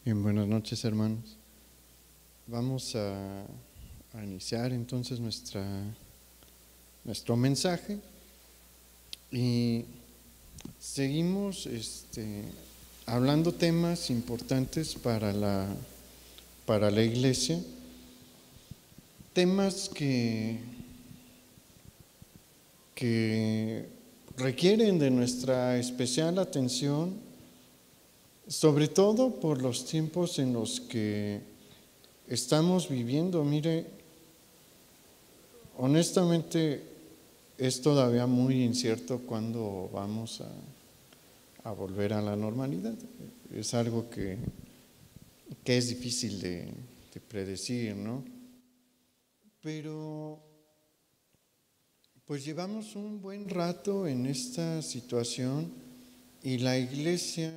Bien, buenas noches, hermanos. Vamos a iniciar entonces nuestro mensaje y seguimos hablando temas importantes para la iglesia, temas que requieren de nuestra especial atención, sobre todo por los tiempos en los que estamos viviendo. Mire, honestamente es todavía muy incierto cuándo vamos a volver a la normalidad. Es algo que es difícil de predecir, ¿no? Pero pues llevamos un buen rato en esta situación y la iglesia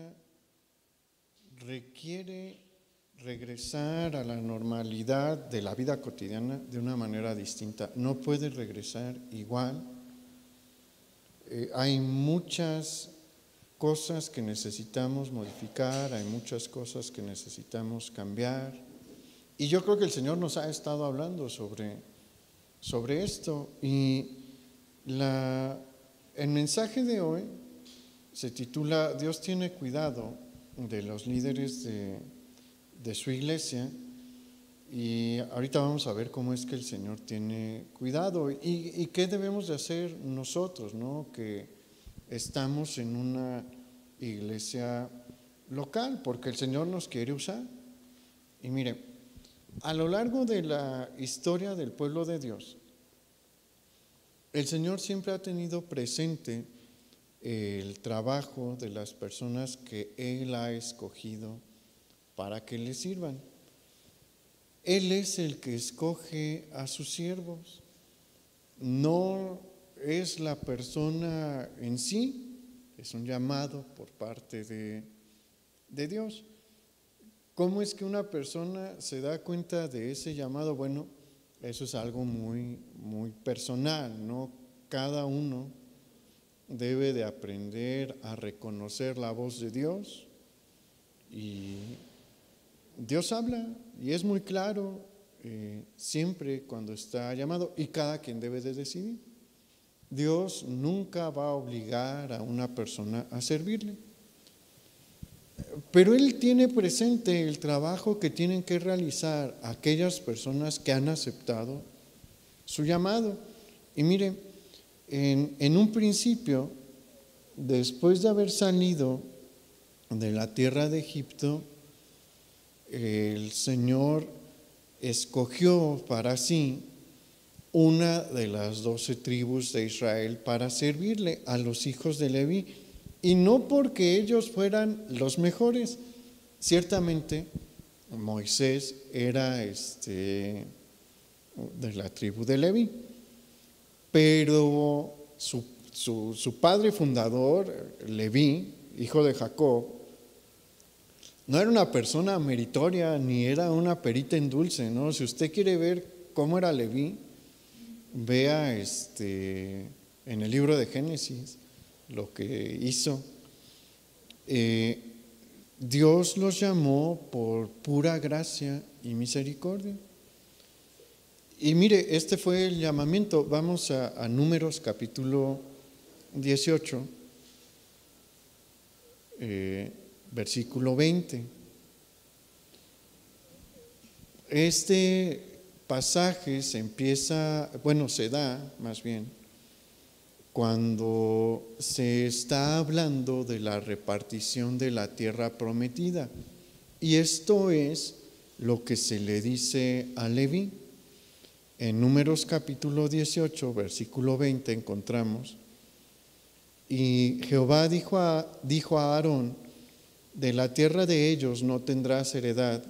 requiere regresar a la normalidad de la vida cotidiana de una manera distinta. No puede regresar igual. Hay muchas cosas que necesitamos modificar, hay muchas cosas que necesitamos cambiar. Y yo creo que el Señor nos ha estado hablando sobre esto. Y el mensaje de hoy se titula Dios tiene cuidado de los líderes de su iglesia, y ahorita vamos a ver cómo es que el Señor tiene cuidado y qué debemos de hacer nosotros, ¿no? Que estamos en una iglesia local, porque el Señor nos quiere usar. Y mire, a lo largo de la historia del pueblo de Dios, el Señor siempre ha tenido presente el trabajo de las personas que Él ha escogido para que le sirvan. Él es el que escoge a sus siervos, no es la persona en sí, es un llamado por parte de Dios. ¿Cómo es que una persona se da cuenta de ese llamado? Bueno, eso es algo muy, muy personal, ¿no? Cada uno debe de aprender a reconocer la voz de Dios, y Dios habla y es muy claro siempre cuando está llamado, y cada quien debe de decidir. Dios nunca va a obligar a una persona a servirle, pero Él tiene presente el trabajo que tienen que realizar aquellas personas que han aceptado su llamado. Y mire, en un principio, después de haber salido de la tierra de Egipto, el Señor escogió para sí una de las 12 tribus de Israel para servirle, a los hijos de Leví, y no porque ellos fueran los mejores. Ciertamente Moisés era de la tribu de Leví, pero su padre fundador, Leví, hijo de Jacob, no era una persona meritoria ni era una perita en dulce, ¿no? Si usted quiere ver cómo era Leví, vea en el libro de Génesis lo que hizo. Dios los llamó por pura gracia y misericordia. Y mire, este fue el llamamiento. Vamos a Números capítulo 18, versículo 20. Este pasaje se da más bien cuando se está hablando de la repartición de la tierra prometida, y esto es lo que se le dice a Leví. En Números capítulo 18, versículo 20 encontramos: y Jehová dijo a Aarón, de la tierra de ellos no tendrás heredad,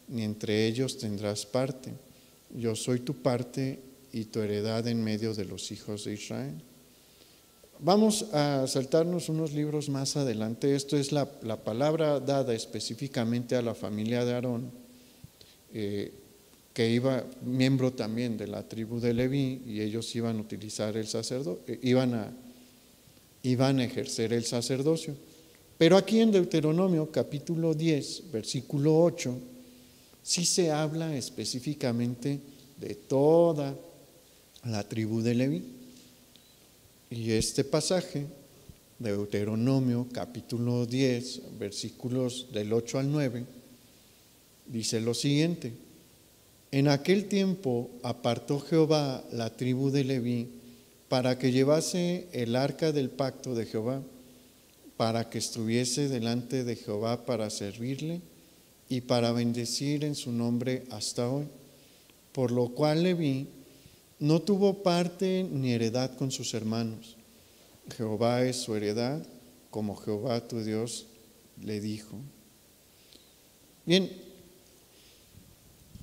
ni entre ellos tendrás parte. Yo soy tu parte y tu heredad en medio de los hijos de Israel. Vamos a saltarnos unos libros más adelante. Esto es la palabra dada específicamente a la familia de Aarón, que iba miembro también de la tribu de Leví, y ellos iban a utilizar el sacerdocio, iban a ejercer el sacerdocio. Pero aquí en Deuteronomio capítulo 10, versículo 8, sí se habla específicamente de toda la tribu de Leví. Y este pasaje, Deuteronomio capítulo 10, versículos del 8 al 9, dice lo siguiente: en aquel tiempo apartó Jehová la tribu de Leví para que llevase el arca del pacto de Jehová, para que estuviese delante de Jehová para servirle y para bendecir en su nombre hasta hoy. Por lo cual Leví no tuvo parte ni heredad con sus hermanos. Jehová es su heredad, como Jehová tu Dios le dijo. Bien,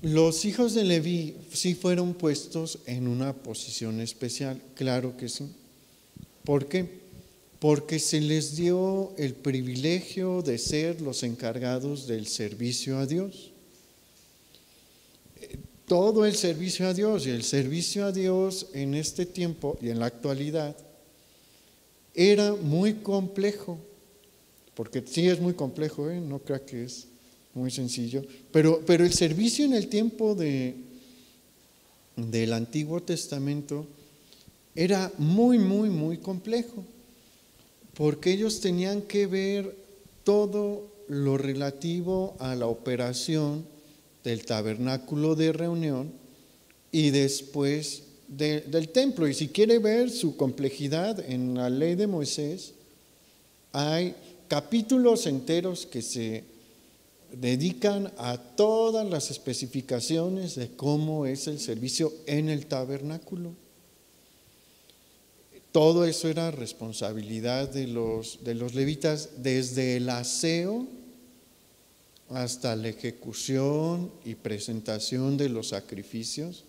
los hijos de Leví sí fueron puestos en una posición especial, claro que sí. ¿Por qué? Porque se les dio el privilegio de ser los encargados del servicio a Dios. Todo el servicio a Dios, y el servicio a Dios en este tiempo y en la actualidad era muy complejo, porque sí es muy complejo, no crea que es muy sencillo, pero el servicio en el tiempo del Antiguo Testamento era muy, muy, muy complejo, porque ellos tenían que ver todo lo relativo a la operación del tabernáculo de reunión y después del templo. Y si quiere ver su complejidad en la ley de Moisés, hay capítulos enteros que se dedican a todas las especificaciones de cómo es el servicio en el tabernáculo. Todo eso era responsabilidad de los levitas, desde el aseo hasta la ejecución y presentación de los sacrificios,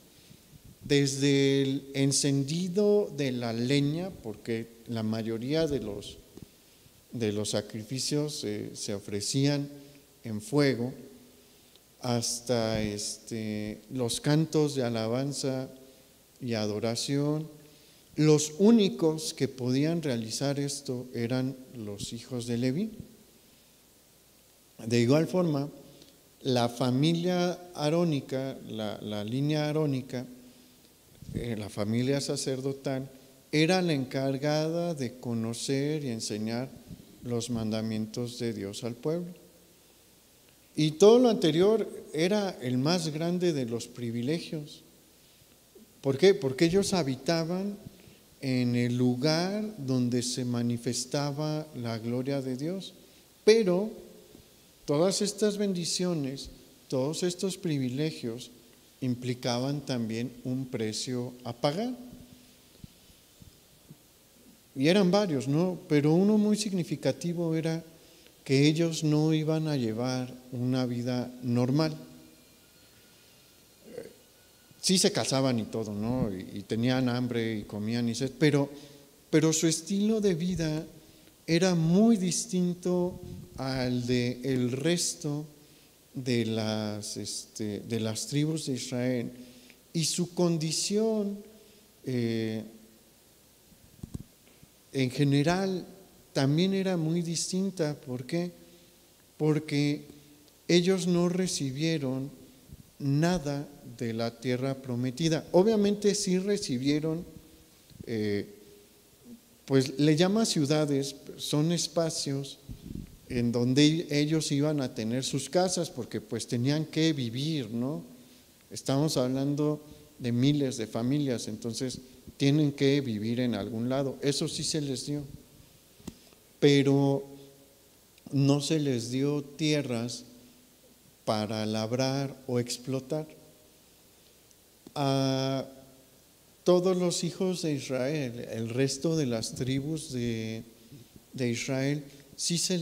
desde el encendido de la leña, porque la mayoría de los sacrificios se ofrecían en fuego, hasta los cantos de alabanza y adoración. Los únicos que podían realizar esto eran los hijos de Leví. De igual forma, la familia arónica, la línea arónica, la familia sacerdotal, era la encargada de conocer y enseñar los mandamientos de Dios al pueblo. Y todo lo anterior era el más grande de los privilegios. ¿Por qué? Porque ellos habitaban en el lugar donde se manifestaba la gloria de Dios. Pero todas estas bendiciones, todos estos privilegios implicaban también un precio a pagar. Y eran varios, ¿no? Pero uno muy significativo era que ellos no iban a llevar una vida normal. Sí se casaban y todo, ¿no? Y tenían hambre y comían y sed, pero su estilo de vida era muy distinto al del resto de las tribus de Israel, y su condición en general también era muy distinta. ¿Por qué? Porque ellos no recibieron nada de la tierra prometida. Obviamente sí recibieron, pues le llama ciudades, son espacios en donde ellos iban a tener sus casas, porque pues tenían que vivir, ¿no? Estamos hablando de miles de familias, entonces tienen que vivir en algún lado. Eso sí se les dio, pero no se les dio tierras para labrar o explotar. A todos los hijos de Israel, el resto de las tribus de Israel, sí se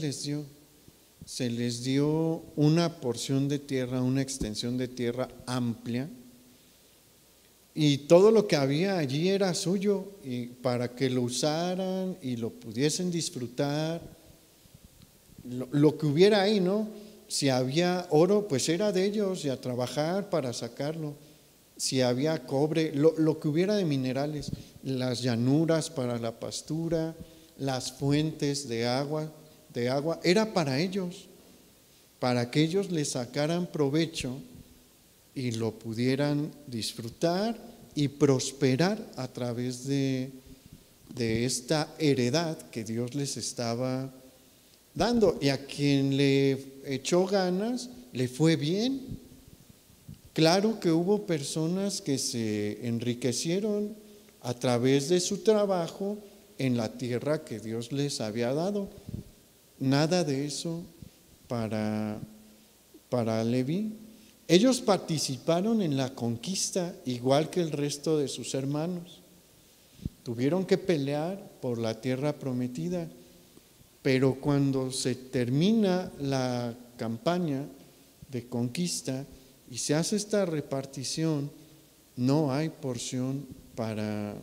les dio una porción de tierra, una extensión de tierra amplia, y todo lo que había allí era suyo, y para que lo usaran y lo pudiesen disfrutar, lo que hubiera ahí, ¿no? Si había oro, pues era de ellos, y a trabajar para sacarlo. Si había cobre, lo que hubiera de minerales, las llanuras para la pastura, las fuentes de agua, de agua era para ellos, para que ellos le sacaran provecho y lo pudieran disfrutar y prosperar a través de esta heredad que Dios les estaba dando. Y a quien le echó ganas, le fue bien. Claro que hubo personas que se enriquecieron a través de su trabajo en la tierra que Dios les había dado. Nada de eso para Leví. Ellos participaron en la conquista igual que el resto de sus hermanos. Tuvieron que pelear por la tierra prometida, pero cuando se termina la campaña de conquista y se hace esta repartición, no hay porción para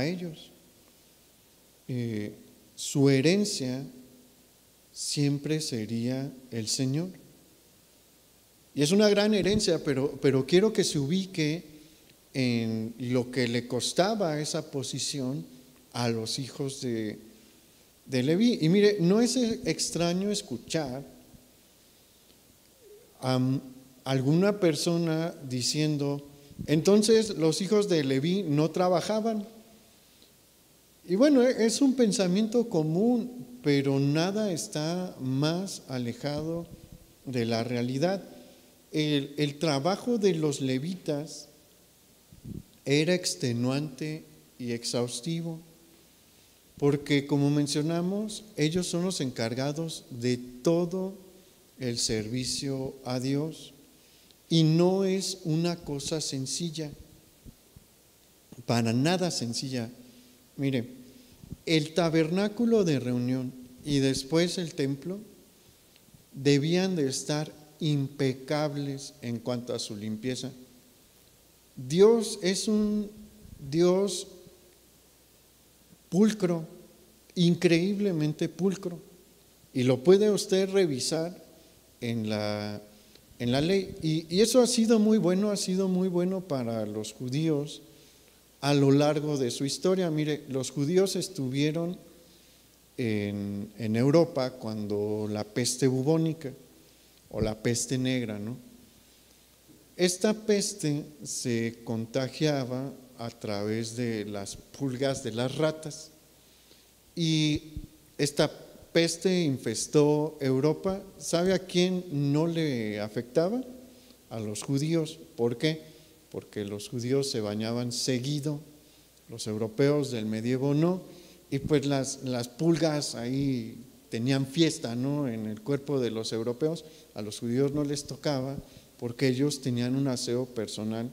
ellos. Su herencia siempre sería el Señor. Y es una gran herencia, pero quiero que se ubique en lo que le costaba esa posición a los hijos de Leví. Y mire, no es extraño escuchar a alguna persona diciendo, entonces los hijos de Leví no trabajaban. Y bueno, es un pensamiento común, pero nada está más alejado de la realidad. El trabajo de los levitas era extenuante y exhaustivo, porque como mencionamos, ellos son los encargados de todo el servicio a Dios, y no es una cosa sencilla, para nada sencilla. Mire, el tabernáculo de reunión y después el templo debían de estar impecables en cuanto a su limpieza. Dios es un Dios pulcro, increíblemente pulcro, y lo puede usted revisar en la ley. Y eso ha sido muy bueno para los judíos a lo largo de su historia. Mire, los judíos estuvieron en Europa cuando la peste bubónica o la peste negra, ¿no? Esta peste se contagiaba a través de las pulgas de las ratas, y esta peste infestó Europa. ¿Sabe a quién no le afectaba? A los judíos. ¿Por qué? Porque los judíos se bañaban seguido, los europeos del medievo no, y pues las pulgas ahí tenían fiesta, ¿no?, en el cuerpo de los europeos. A los judíos no les tocaba porque ellos tenían un aseo personal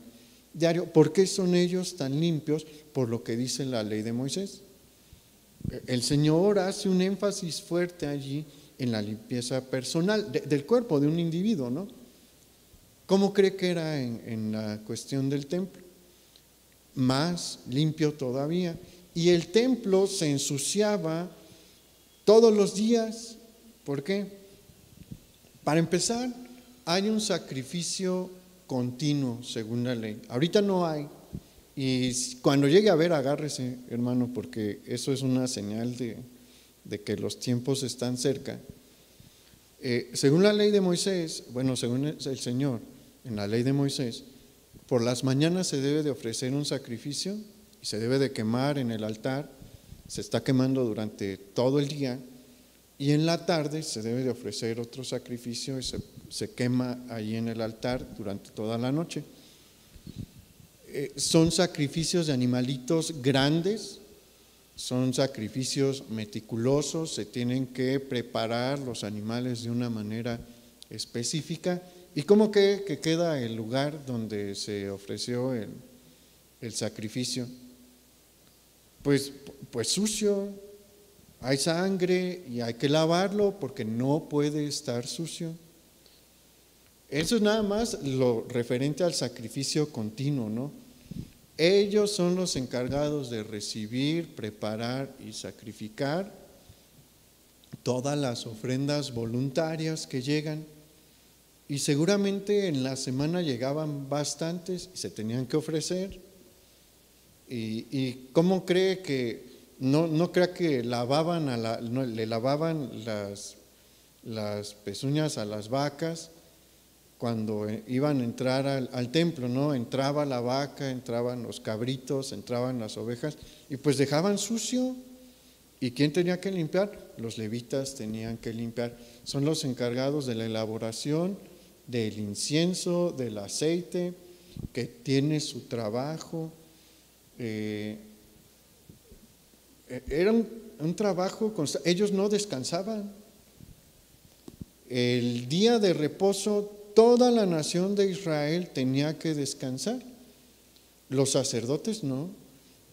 diario. ¿Por qué son ellos tan limpios? Por lo que dice la ley de Moisés. El Señor hace un énfasis fuerte allí en la limpieza personal del cuerpo de un individuo, ¿no? ¿Cómo cree que era en la cuestión del templo? Más limpio todavía. Y el templo se ensuciaba todos los días. ¿Por qué? Para empezar, hay un sacrificio continuo según la ley. Ahorita no hay. Y cuando llegue a ver, agárrese, hermano, porque eso es una señal de que los tiempos están cerca. Según la ley de Moisés, bueno, según el Señor, en la ley de Moisés, por las mañanas se debe de ofrecer un sacrificio y se debe de quemar en el altar. Se está quemando durante todo el día, y en la tarde se debe de ofrecer otro sacrificio y se quema ahí en el altar durante toda la noche. Son sacrificios de animalitos grandes, son sacrificios meticulosos, se tienen que preparar los animales de una manera específica. ¿Y cómo que queda el lugar donde se ofreció el sacrificio? Pues sucio, hay sangre y hay que lavarlo porque no puede estar sucio. Eso es nada más lo referente al sacrificio continuo, ¿no? Ellos son los encargados de recibir, preparar y sacrificar todas las ofrendas voluntarias que llegan. Y seguramente en la semana llegaban bastantes y se tenían que ofrecer. ¿Y cómo cree que no crea que le lavaban las pezuñas a las vacas cuando iban a entrar al templo, ¿no? Entraba la vaca, entraban los cabritos, entraban las ovejas y pues dejaban sucio. ¿Y quién tenía que limpiar? Los levitas tenían que limpiar. Son los encargados de la elaboración del incienso, del aceite, que tiene su trabajo. Era un trabajo constante. Ellos no descansaban. El día de reposo, toda la nación de Israel tenía que descansar. Los sacerdotes no.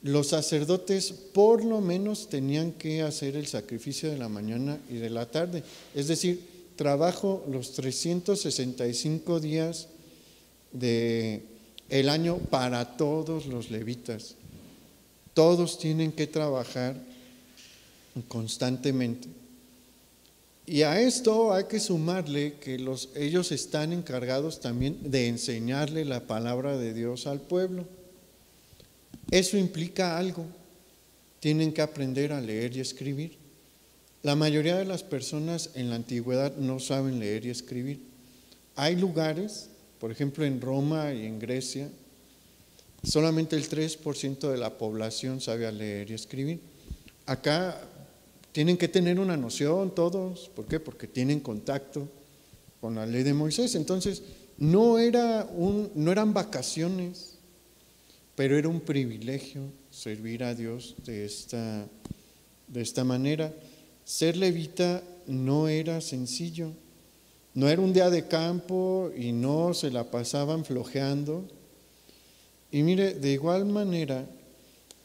Los sacerdotes por lo menos tenían que hacer el sacrificio de la mañana y de la tarde. Es decir, trabajo los 365 días del año para todos los levitas. Todos tienen que trabajar constantemente. Y a esto hay que sumarle que ellos están encargados también de enseñarle la palabra de Dios al pueblo. Eso implica algo. Tienen que aprender a leer y escribir. La mayoría de las personas en la antigüedad no saben leer y escribir. Hay lugares, por ejemplo en Roma y en Grecia, solamente el 3% de la población sabe leer y escribir. Acá tienen que tener una noción todos. ¿Por qué? Porque tienen contacto con la ley de Moisés. Entonces, no eran vacaciones, pero era un privilegio servir a Dios de esta manera. Ser levita no era sencillo. No era un día de campo y no se la pasaban flojeando. Y mire, de igual manera,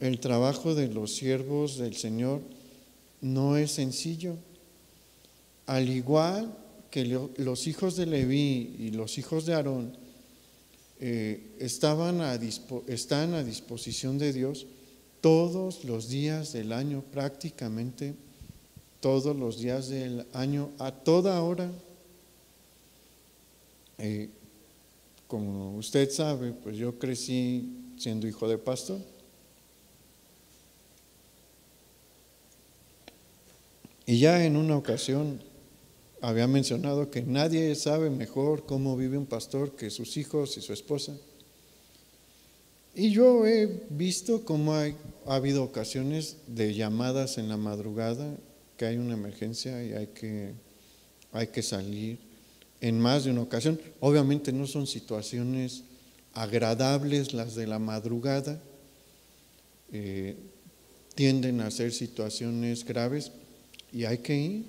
el trabajo de los siervos del Señor no es sencillo. Al igual que los hijos de Leví y los hijos de Aarón están a disposición de Dios todos los días del año, prácticamente todos los días del año, a toda hora. Como usted sabe, pues yo crecí siendo hijo de pastor. Y ya en una ocasión había mencionado que nadie sabe mejor cómo vive un pastor que sus hijos y su esposa. Y yo he visto cómo ha habido ocasiones de llamadas en la madrugada, que hay una emergencia y hay que salir en más de una ocasión. Obviamente no son situaciones agradables las de la madrugada, tienden a ser situaciones graves y hay que ir.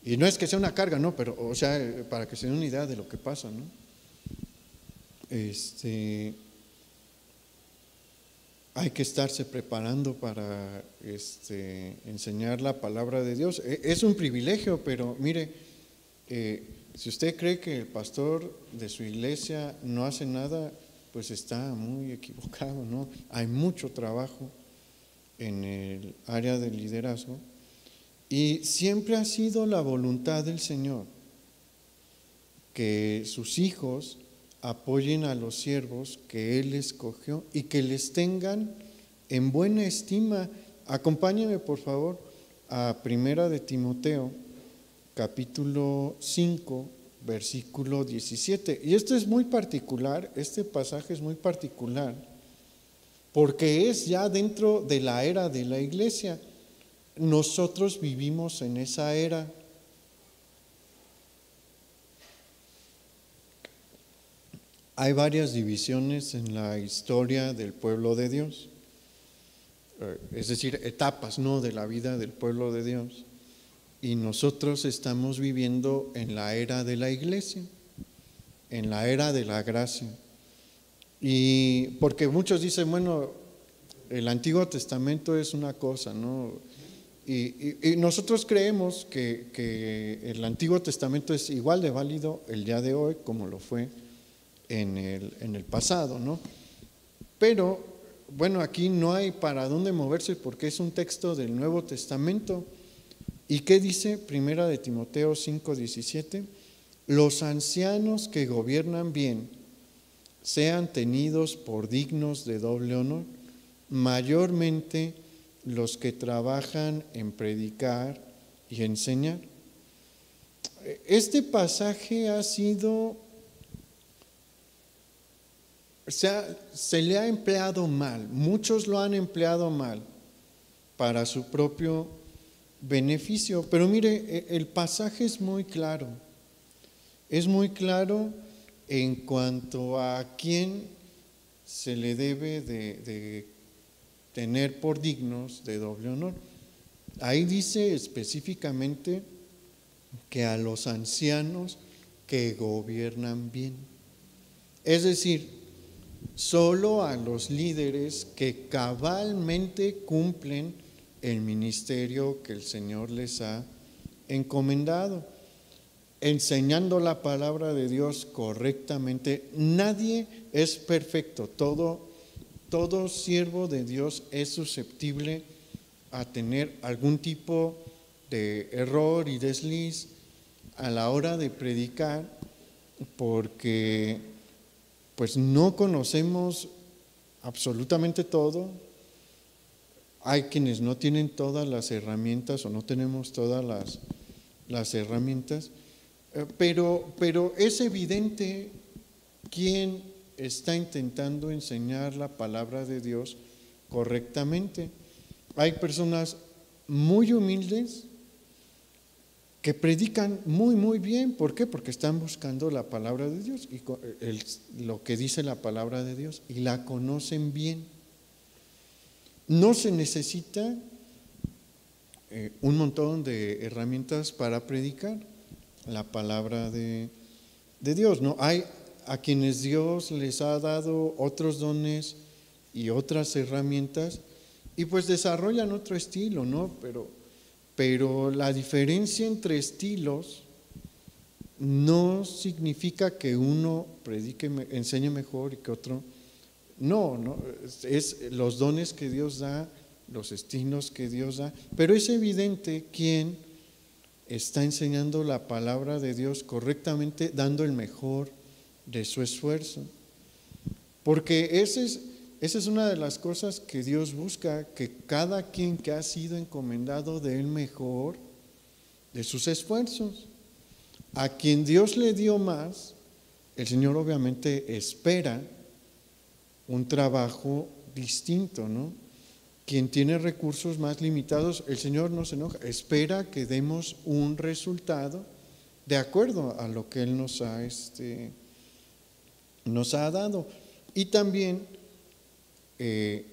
Y no es que sea una carga, no, pero, o sea, para que se den una idea de lo que pasa, ¿no? Hay que estarse preparando para enseñar la palabra de Dios. Es un privilegio, pero mire, si usted cree que el pastor de su iglesia no hace nada, pues está muy equivocado, ¿no? Hay mucho trabajo en el área del liderazgo. Y siempre ha sido la voluntad del Señor que sus hijos apoyen a los siervos que Él escogió y que les tengan en buena estima. Acompáñeme por favor a Primera de Timoteo, capítulo 5, versículo 17. Y esto es muy particular, este pasaje es muy particular, porque es ya dentro de la era de la iglesia. Nosotros vivimos en esa era. Hay varias divisiones en la historia del pueblo de Dios, es decir, etapas, ¿no?, de la vida del pueblo de Dios. Y nosotros estamos viviendo en la era de la iglesia, en la era de la gracia. Y porque muchos dicen, bueno, el Antiguo Testamento es una cosa, ¿no? Y nosotros creemos que el Antiguo Testamento es igual de válido el día de hoy como lo fue en el pasado, ¿no? Pero, bueno, aquí no hay para dónde moverse porque es un texto del Nuevo Testamento. ¿Y qué dice Primera de Timoteo 5:17? Los ancianos que gobiernan bien sean tenidos por dignos de doble honor, mayormente los que trabajan en predicar y enseñar. Este pasaje ha sido, se le ha empleado mal, muchos lo han empleado mal para su propio beneficio, pero mire, el pasaje es muy claro en cuanto a quién se le debe de tener por dignos de doble honor. Ahí dice específicamente que a los ancianos que gobiernan bien, es decir, solo a los líderes que cabalmente cumplen el ministerio que el Señor les ha encomendado, enseñando la palabra de Dios correctamente. Nadie es perfecto, todo siervo de Dios es susceptible a tener algún tipo de error y desliz a la hora de predicar, porque pues no conocemos absolutamente todo. Hay quienes no tienen todas las herramientas o no tenemos todas las herramientas, pero es evidente quién está intentando enseñar la palabra de Dios correctamente. Hay personas muy humildes que predican muy bien. ¿Por qué? Porque están buscando la palabra de Dios y lo que dice la palabra de Dios y la conocen bien. No se necesita un montón de herramientas para predicar la palabra de Dios, ¿no? Hay a quienes Dios les ha dado otros dones y otras herramientas y pues desarrollan otro estilo, ¿no? Pero la diferencia entre estilos no significa que uno enseñe mejor y que otro no, es los dones que Dios da, los estilos que Dios da, pero es evidente quién está enseñando la palabra de Dios correctamente, dando el mejor de su esfuerzo, porque esa es una de las cosas que Dios busca, que cada quien que ha sido encomendado dé el mejor de sus esfuerzos. A quien Dios le dio más, el Señor obviamente espera un trabajo distinto, ¿no? Quien tiene recursos más limitados, el Señor no se enoja, espera que demos un resultado de acuerdo a lo que Él nos ha dado. Y también el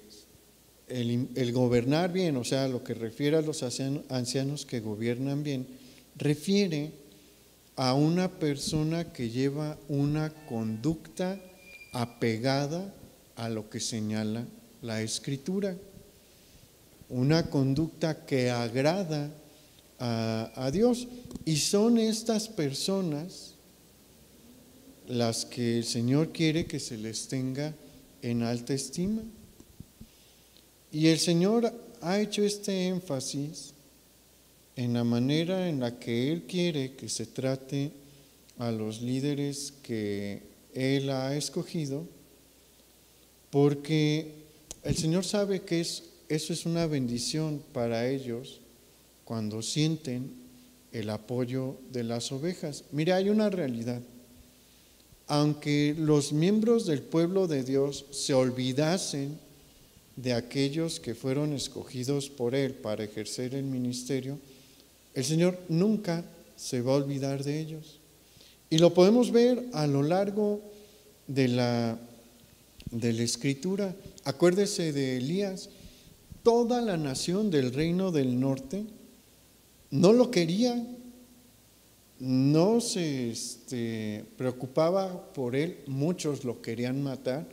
gobernar bien, o sea, lo que refiere a los ancianos que gobiernan bien, refiere a una persona que lleva una conducta apegada a lo que señala la Escritura, una conducta que agrada a Dios, y son estas personas las que el Señor quiere que se les tenga en alta estima. Y el Señor ha hecho este énfasis en la manera en la que Él quiere que se trate a los líderes que Él ha escogido, porque el Señor sabe que eso es una bendición para ellos cuando sienten el apoyo de las ovejas. Mire, hay una realidad. Aunque los miembros del pueblo de Dios se olvidasen de aquellos que fueron escogidos por Él para ejercer el ministerio, el Señor nunca se va a olvidar de ellos. Y lo podemos ver a lo largo de la Escritura. Acuérdese de Elías. Toda la nación del reino del norte no lo quería, no se preocupaba por él, muchos lo querían matar.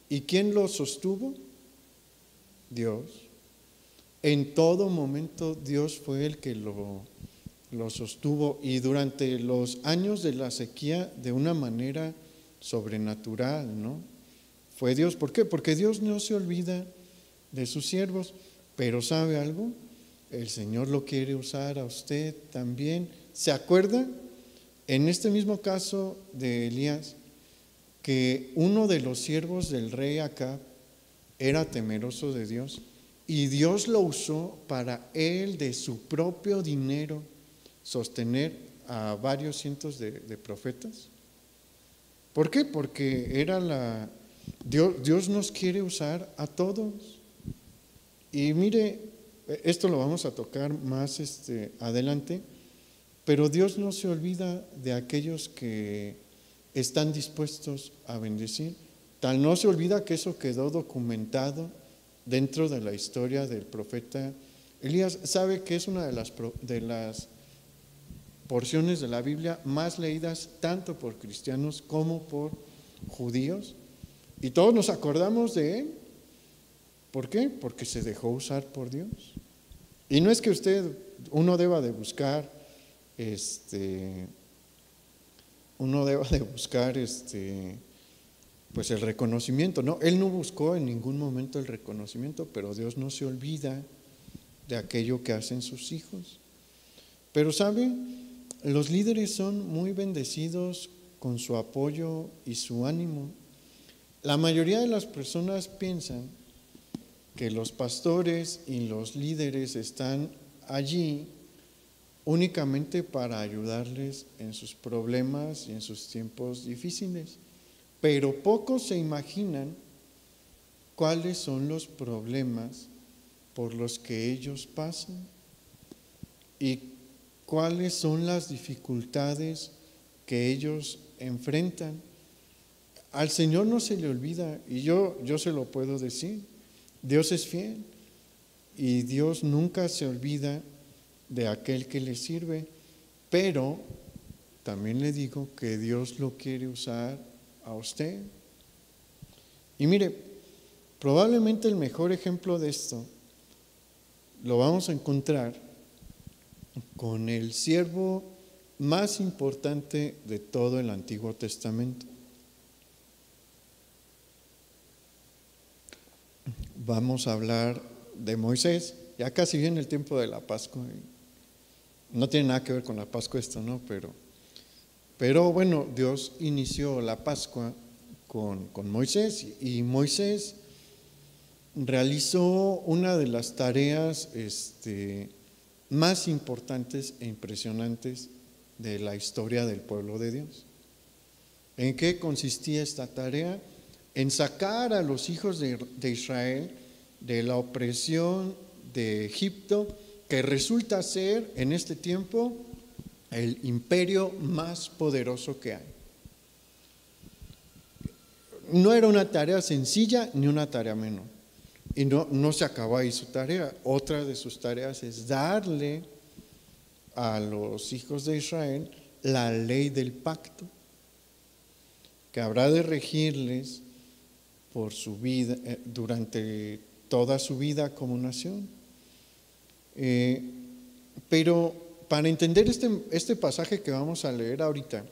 ¿Y quién lo sostuvo? Dios. En todo momento Dios fue el que lo sostuvo, y durante los años de la sequía de una manera sobrenatural, ¿no? Fue Dios. ¿Por qué? Porque Dios no se olvida de sus siervos, pero ¿sabe algo? El Señor lo quiere usar a usted también. ¿Se acuerda? En este mismo caso de Elías, que uno de los siervos del rey Acab era temeroso de Dios Y Dios lo usó para él, de su propio dinero, sostener a varios cientos de profetas. ¿Por qué? Porque Dios nos quiere usar a todos. Y mire, esto lo vamos a tocar más adelante, pero Dios no se olvida de aquellos que están dispuestos a bendecir. Tal no se olvida que eso quedó documentado dentro de la historia del profeta Elías. Sabe que es una de las porciones de la Biblia más leídas tanto por cristianos como por judíos, y todos nos acordamos de él. ¿Por qué? Porque se dejó usar por Dios. Y no es que uno deba de buscar pues el reconocimiento. No, él no buscó en ningún momento el reconocimiento, pero Dios no se olvida de aquello que hacen sus hijos. Pero ¿sabe? Los líderes son muy bendecidos con su apoyo y su ánimo. La mayoría de las personas piensan que los pastores y los líderes están allí únicamente para ayudarles en sus problemas y en sus tiempos difíciles, pero pocos se imaginan cuáles son los problemas por los que ellos pasan y cuáles son las dificultades que ellos enfrentan. Al Señor no se le olvida, y yo se lo puedo decir, Dios es fiel y Dios nunca se olvida de aquel que le sirve, pero también le digo que Dios lo quiere usar a usted. Y mire, probablemente el mejor ejemplo de esto lo vamos a encontrar con el siervo más importante de todo el Antiguo Testamento. Vamos a hablar de Moisés. Ya casi viene el tiempo de la Pascua. No tiene nada que ver con la Pascua esto, ¿no? Pero bueno, Dios inició la Pascua con Moisés, y Moisés realizó una de las tareas más importantes e impresionantes de la historia del pueblo de Dios. ¿En qué consistía esta tarea? En sacar a los hijos de Israel de la opresión de Egipto, que resulta ser en este tiempo el imperio más poderoso que hay. No era una tarea sencilla ni una tarea menor. Y no se acabó ahí su tarea. Otra de sus tareas es darle a los hijos de Israel la ley del pacto, que habrá de regirles por su vida, durante toda su vida como nación. Pero para entender este pasaje que vamos a leer ahorita,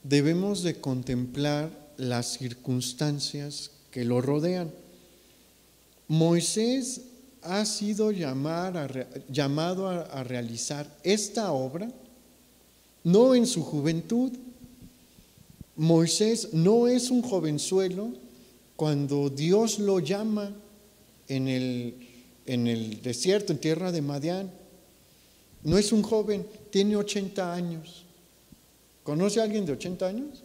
debemos de contemplar las circunstancias que lo rodean. Moisés ha sido llamado a realizar esta obra no en su juventud. Moisés no es un jovenzuelo cuando Dios lo llama en el desierto, en tierra de Madián. No es un joven, tiene 80 años. ¿Conoce a alguien de 80 años?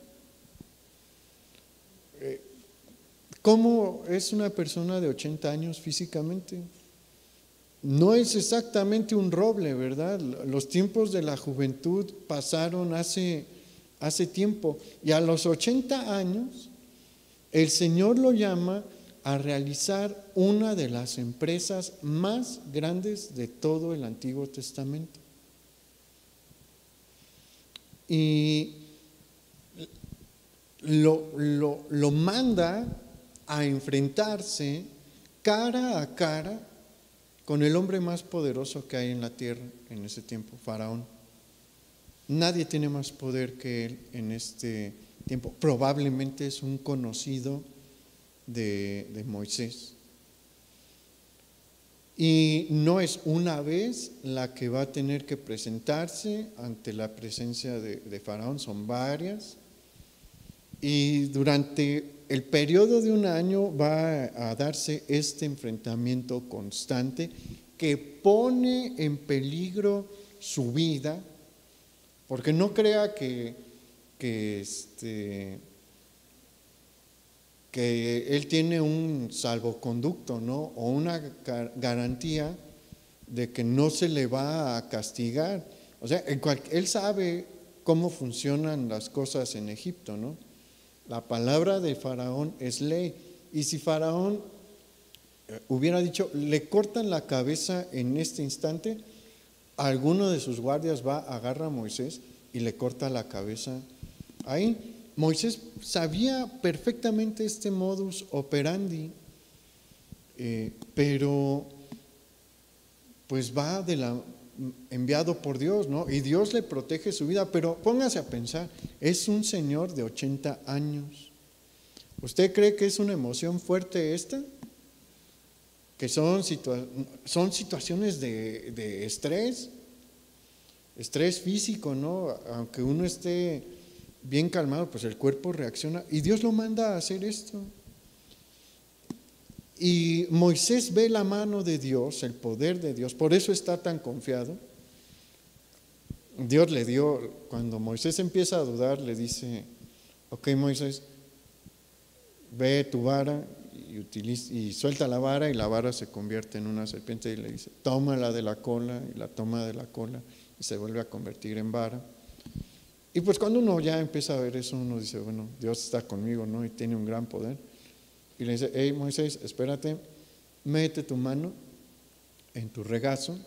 ¿Cómo es una persona de 80 años físicamente? No es exactamente un roble, ¿verdad? Los tiempos de la juventud pasaron hace tiempo, y a los 80 años el Señor lo llama a realizar una de las empresas más grandes de todo el Antiguo Testamento. Y lo manda a enfrentarse cara a cara con el hombre más poderoso que hay en la tierra en ese tiempo, Faraón. Nadie tiene más poder que él en este tiempo. Probablemente es un conocido de Moisés. Y no es una vez la que va a tener que presentarse ante la presencia de Faraón, son varias. Y durante el periodo de un año va a darse este enfrentamiento constante que pone en peligro su vida, porque no crea que él tiene un salvoconducto, ¿no? O una garantía de que no se le va a castigar. O sea, él sabe cómo funcionan las cosas en Egipto, ¿no? La palabra de Faraón es ley. Y si Faraón hubiera dicho, le cortan la cabeza en este instante, alguno de sus guardias va, agarra a Moisés y le corta la cabeza ahí. Moisés sabía perfectamente este modus operandi, pero pues va enviado por Dios, ¿no? Y Dios le protege su vida, pero póngase a pensar, es un señor de 80 años. ¿Usted cree que es una emoción fuerte esta? Que son situaciones de estrés físico, ¿no? Aunque uno esté bien calmado, pues el cuerpo reacciona y Dios lo manda a hacer esto. Y Moisés ve la mano de Dios, el poder de Dios, por eso está tan confiado. Dios le dio, cuando Moisés empieza a dudar, le dice, ok Moisés, ve tu vara y suelta la vara y la vara se convierte en una serpiente y le dice, tómala de la cola y la toma de la cola y se vuelve a convertir en vara. Y pues cuando uno ya empieza a ver eso, uno dice, bueno, Dios está conmigo, ¿no? Y tiene un gran poder. Y le dice, hey Moisés, espérate, mete tu mano en tu regazo,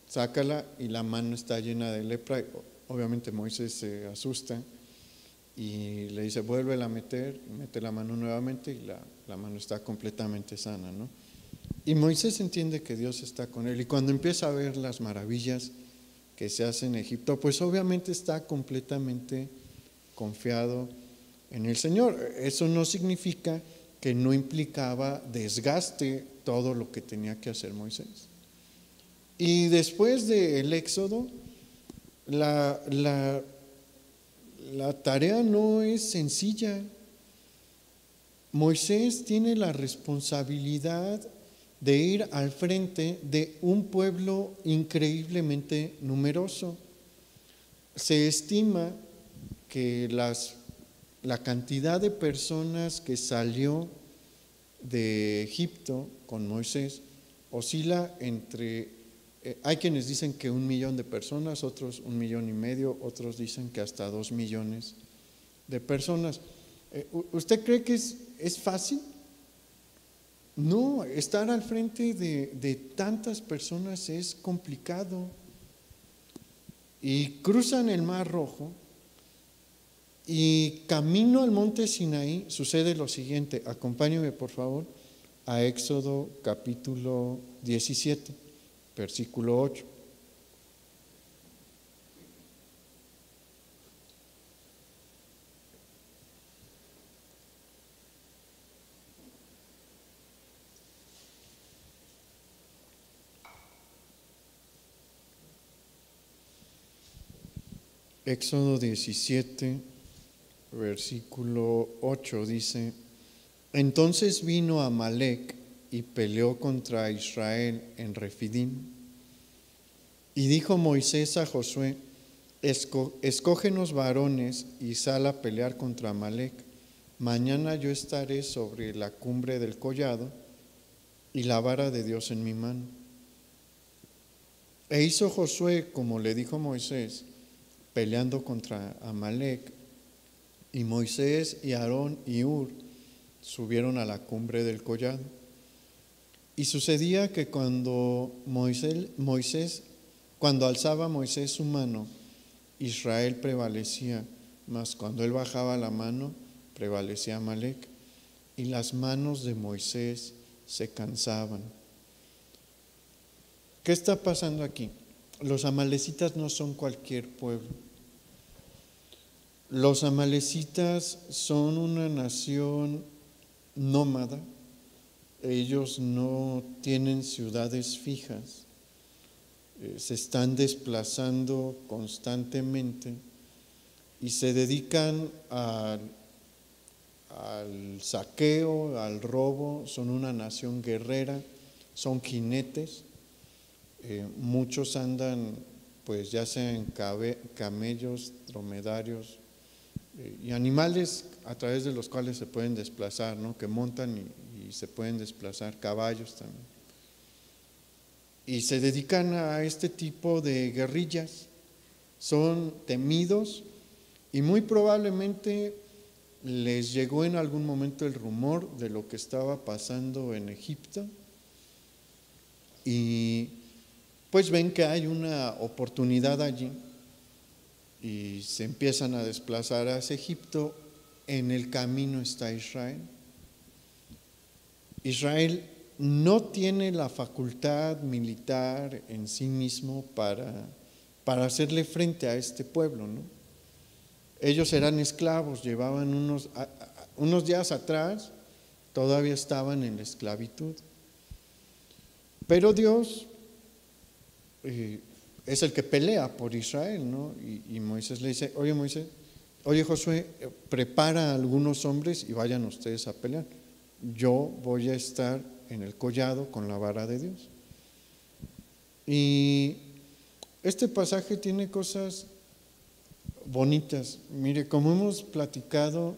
sácala y la mano está llena de lepra. Obviamente Moisés se asusta y le dice, vuélvela a meter, mete la mano nuevamente y la mano está completamente sana, ¿no? Y Moisés entiende que Dios está con él y cuando empieza a ver las maravillas que se hacen en Egipto, pues obviamente está completamente confiado en el Señor. Eso no significa que no implicaba desgaste todo lo que tenía que hacer Moisés. Y después del Éxodo, la tarea no es sencilla. Moisés tiene la responsabilidad de ir al frente de un pueblo increíblemente numeroso. Se estima que la cantidad de personas que salió de Egipto con Moisés oscila entre, hay quienes dicen que 1 millón de personas, otros 1,5 millones, otros dicen que hasta 2 millones de personas. ¿Usted cree que es fácil? No, estar al frente de tantas personas es complicado. Y cruzan el Mar Rojo y camino al monte Sinaí sucede lo siguiente. Acompáñeme por favor a Éxodo capítulo 17, versículo 8. Éxodo 17, versículo 8 dice, entonces vino Amalec y peleó contra Israel en Refidim. Y dijo Moisés a Josué, escógenos varones y sal a pelear contra Amalec. Mañana yo estaré sobre la cumbre del collado y la vara de Dios en mi mano. E hizo Josué como le dijo Moisés, peleando contra Amalec, y Moisés y Aarón y Hur subieron a la cumbre del collado. Y sucedía que cuando alzaba Moisés su mano, Israel prevalecía, mas cuando él bajaba la mano, prevalecía Amalec, y las manos de Moisés se cansaban. ¿Qué está pasando aquí? Los amalecitas no son cualquier pueblo. Los amalecitas son una nación nómada. Ellos no tienen ciudades fijas. Se están desplazando constantemente y se dedican a al saqueo, al robo, son una nación guerrera, son jinetes, muchos andan pues ya sea en camellos, dromedarios y animales a través de los cuales se pueden desplazar, ¿no? Que montan y se pueden desplazar, caballos también. Y se dedican a este tipo de guerrillas, son temidos y muy probablemente les llegó en algún momento el rumor de lo que estaba pasando en Egipto y pues ven que hay una oportunidad allí y se empiezan a desplazar hacia Egipto. En el camino está Israel. Israel no tiene la facultad militar en sí mismo para hacerle frente a este pueblo, ¿no? Ellos eran esclavos, llevaban unos días atrás, todavía estaban en la esclavitud. Pero Dios es el que pelea por Israel, ¿no? Y Moisés le dice, oye Josué, prepara a algunos hombres y vayan ustedes a pelear. Yo voy a estar en el collado con la vara de Dios. Y este pasaje tiene cosas bonitas. Mire, como hemos platicado,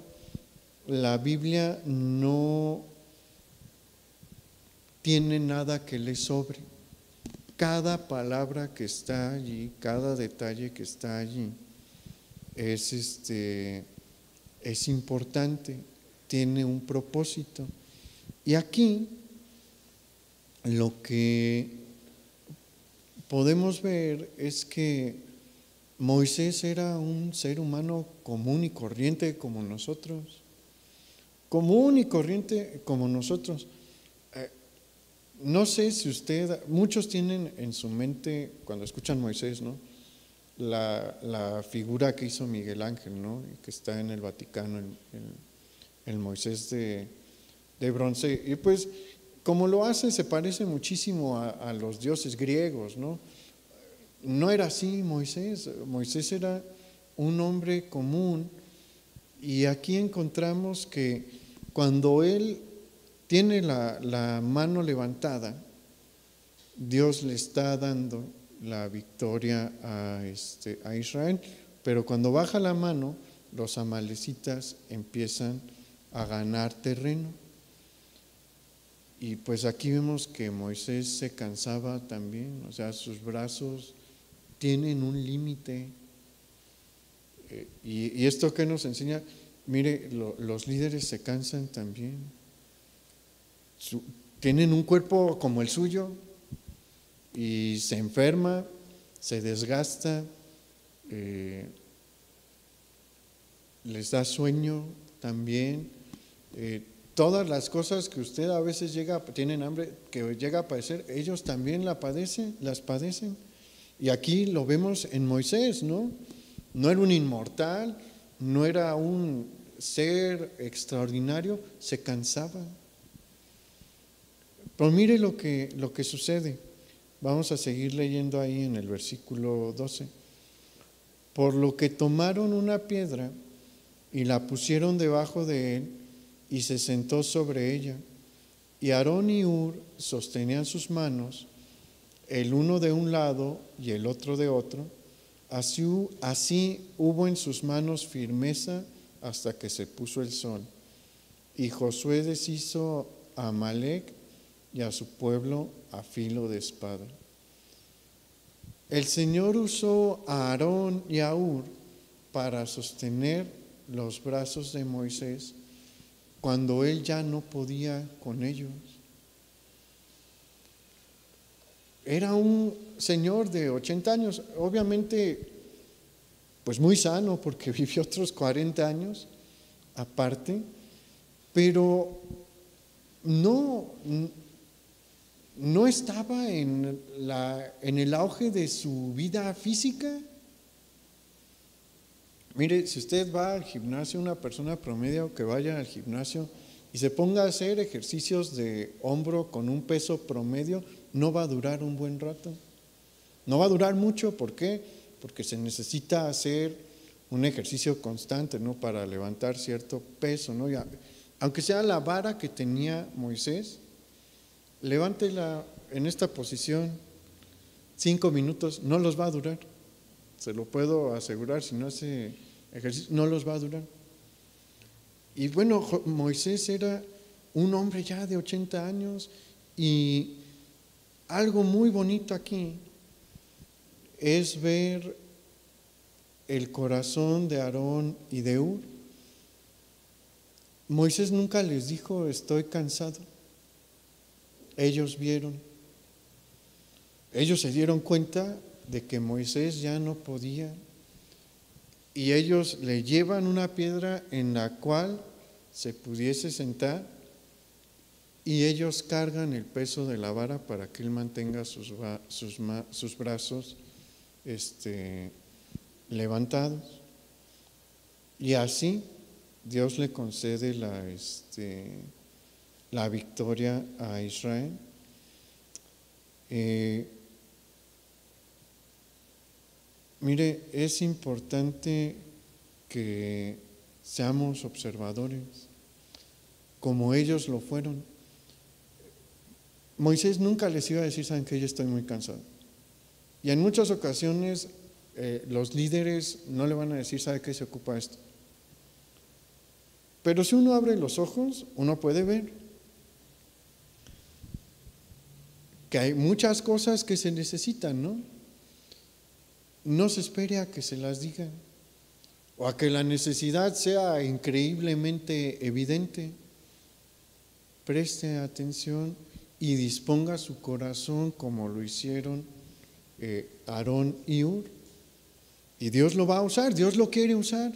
la Biblia no tiene nada que le sobre. Cada palabra que está allí, cada detalle que está allí es importante, tiene un propósito. Y aquí lo que podemos ver es que Moisés era un ser humano común y corriente como nosotros. Común y corriente como nosotros. No sé si muchos tienen en su mente, cuando escuchan Moisés, ¿no? La figura que hizo Miguel Ángel, ¿no? Que está en el Vaticano, el Moisés de bronce. Y pues, como lo hace, se parece muchísimo a los dioses griegos, ¿no? No era así Moisés. Moisés era un hombre común. Y aquí encontramos que cuando él tiene la mano levantada, Dios le está dando la victoria a Israel, pero cuando baja la mano, los amalecitas empiezan a ganar terreno. Y pues aquí vemos que Moisés se cansaba también, o sea, sus brazos tienen un límite. Y esto que nos enseña, mire, los líderes se cansan también. Tienen un cuerpo como el suyo y se enferma, se desgasta, les da sueño también. Todas las cosas que usted a veces tienen hambre, que llega a padecer, ellos también las padecen. Y aquí lo vemos en Moisés, ¿no? No era un inmortal, no era un ser extraordinario, se cansaba. Pero mire lo que sucede. Vamos a seguir leyendo ahí en el versículo 12. Por lo que tomaron una piedra y la pusieron debajo de él y se sentó sobre ella. Y Aarón y Hur sostenían sus manos, el uno de un lado y el otro de otro. Así hubo en sus manos firmeza hasta que se puso el sol. Y Josué deshizo a Amalec y a su pueblo a filo de espada. El Señor usó a Aarón y a Hur para sostener los brazos de Moisés cuando él ya no podía con ellos. Era un señor de 80 años, obviamente pues muy sano porque vivió otros 40 años aparte, pero no estaba en el auge de su vida física. Mire, si usted va al gimnasio, una persona promedio que vaya al gimnasio y se ponga a hacer ejercicios de hombro con un peso promedio, no va a durar un buen rato. No va a durar mucho, ¿por qué? Porque se necesita hacer un ejercicio constante, ¿no? Para levantar cierto peso, ¿no? Aunque sea la vara que tenía Moisés, levántela en esta posición 5 minutos, no los va a durar. Se lo puedo asegurar, si no hace ejercicio, no los va a durar. Y bueno, Moisés era un hombre ya de 80 años y algo muy bonito aquí es ver el corazón de Aarón y de Hur. Moisés nunca les dijo, estoy cansado. Ellos vieron. Ellos se dieron cuenta de que Moisés ya no podía. Y ellos le llevan una piedra en la cual se pudiese sentar y ellos cargan el peso de la vara para que él mantenga sus brazos levantados. Y así Dios le concede la victoria a Israel. Mire, es importante que seamos observadores, como ellos lo fueron. Moisés nunca les iba a decir, saben que yo estoy muy cansado. Y en muchas ocasiones los líderes no le van a decir, ¿sabe qué se ocupa esto? Pero si uno abre los ojos, uno puede ver que hay muchas cosas que se necesitan, ¿no? No se espere a que se las digan o a que la necesidad sea increíblemente evidente. Preste atención y disponga su corazón como lo hicieron Aarón y Hur. Y Dios lo va a usar, Dios lo quiere usar.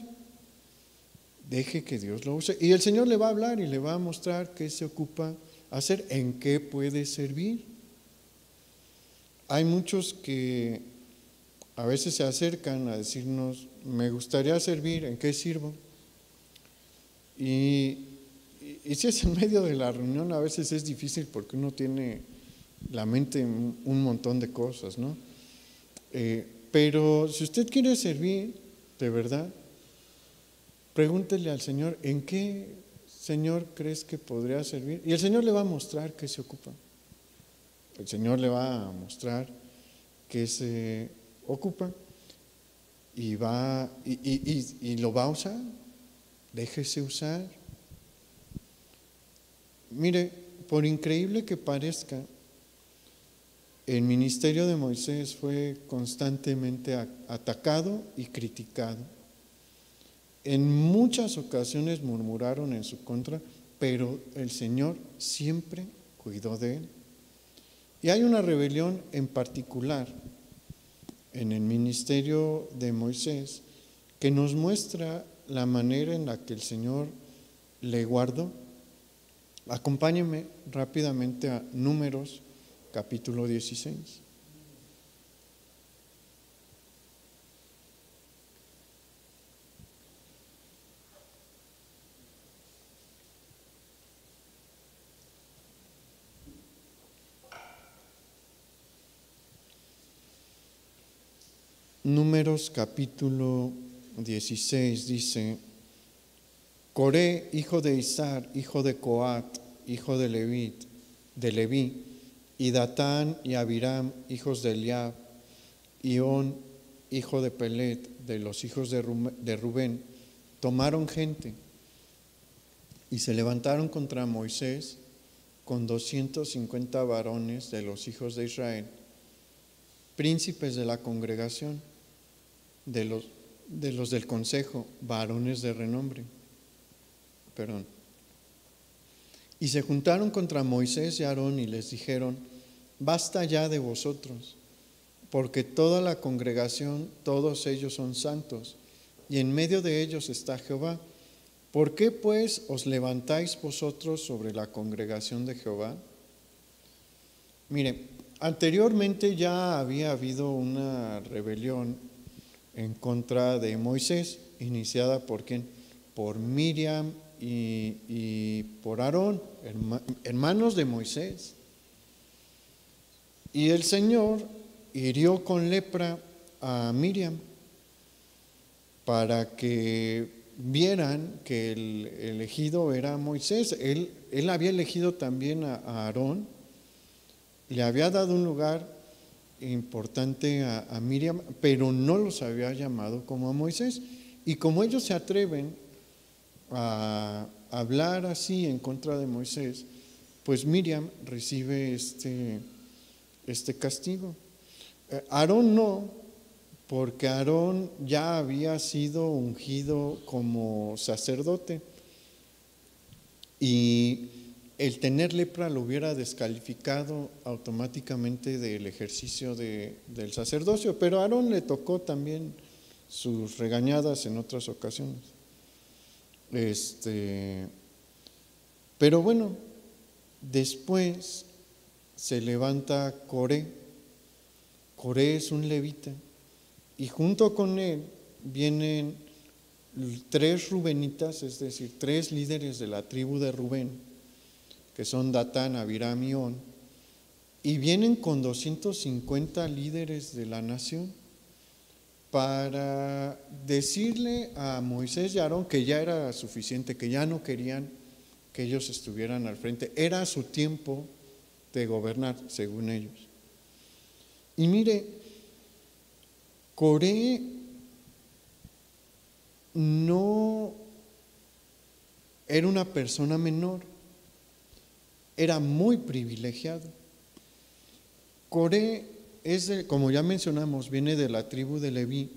Deje que Dios lo use. Y el Señor le va a hablar y le va a mostrar qué se ocupa hacer, en qué puede servir. Hay muchos que a veces se acercan a decirnos, me gustaría servir, ¿en qué sirvo? Y si es en medio de la reunión, a veces es difícil porque uno tiene la mente en un montón de cosas, ¿no? Pero si usted quiere servir de verdad, pregúntele al Señor, ¿en qué, Señor, crees que podría servir? Y el Señor le va a mostrar qué se ocupa. El Señor le va a mostrar qué se ocupa y lo va a usar. Déjese usar. Mire, por increíble que parezca, el ministerio de Moisés fue constantemente atacado y criticado. En muchas ocasiones murmuraron en su contra, pero el Señor siempre cuidó de él. Y hay una rebelión en particular en el ministerio de Moisés que nos muestra la manera en la que el Señor le guardó. Acompáñenme rápidamente a Números capítulo 16. Números capítulo 16 dice, Coré, hijo de Izar, hijo de Coat, hijo de Leví, y Datán y Abiram, hijos de Eliab, y On, hijo de Pelet, de los hijos de Rubén, tomaron gente y se levantaron contra Moisés con 250 varones de los hijos de Israel, príncipes de la congregación, de los del consejo, varones de renombre. Y se juntaron contra Moisés y Aarón y les dijeron, basta ya de vosotros, porque toda la congregación, todos ellos son santos, y en medio de ellos está Jehová. ¿Por qué pues os levantáis vosotros sobre la congregación de Jehová? Mire, anteriormente ya había habido una rebelión en contra de Moisés, iniciada ¿por quién? Por Miriam y por Aarón, hermanos de Moisés. Y el Señor hirió con lepra a Miriam. para que vieran que el elegido era Moisés. Él había elegido también a Aarón, le había dado un lugar importante a Miriam, pero no los había llamado como a Moisés. Y como ellos se atreven a hablar así en contra de Moisés, pues Miriam recibe este castigo. Aarón no, porque Aarón ya había sido ungido como sacerdote y el tener lepra lo hubiera descalificado automáticamente del ejercicio del sacerdocio, pero a Aarón le tocó también sus regañadas en otras ocasiones. Pero bueno, después se levanta Coré. Coré es un levita y junto con él vienen 3 rubenitas, es decir, 3 líderes de la tribu de Rubén, que son Datán, Abiram y On, y vienen con 250 líderes de la nación para decirle a Moisés y a Aarón que ya era suficiente, que ya no querían que ellos estuvieran al frente, era su tiempo de gobernar, según ellos. Y mire, Coré no era una persona menor, era muy privilegiado. Coré como ya mencionamos, viene de la tribu de Leví,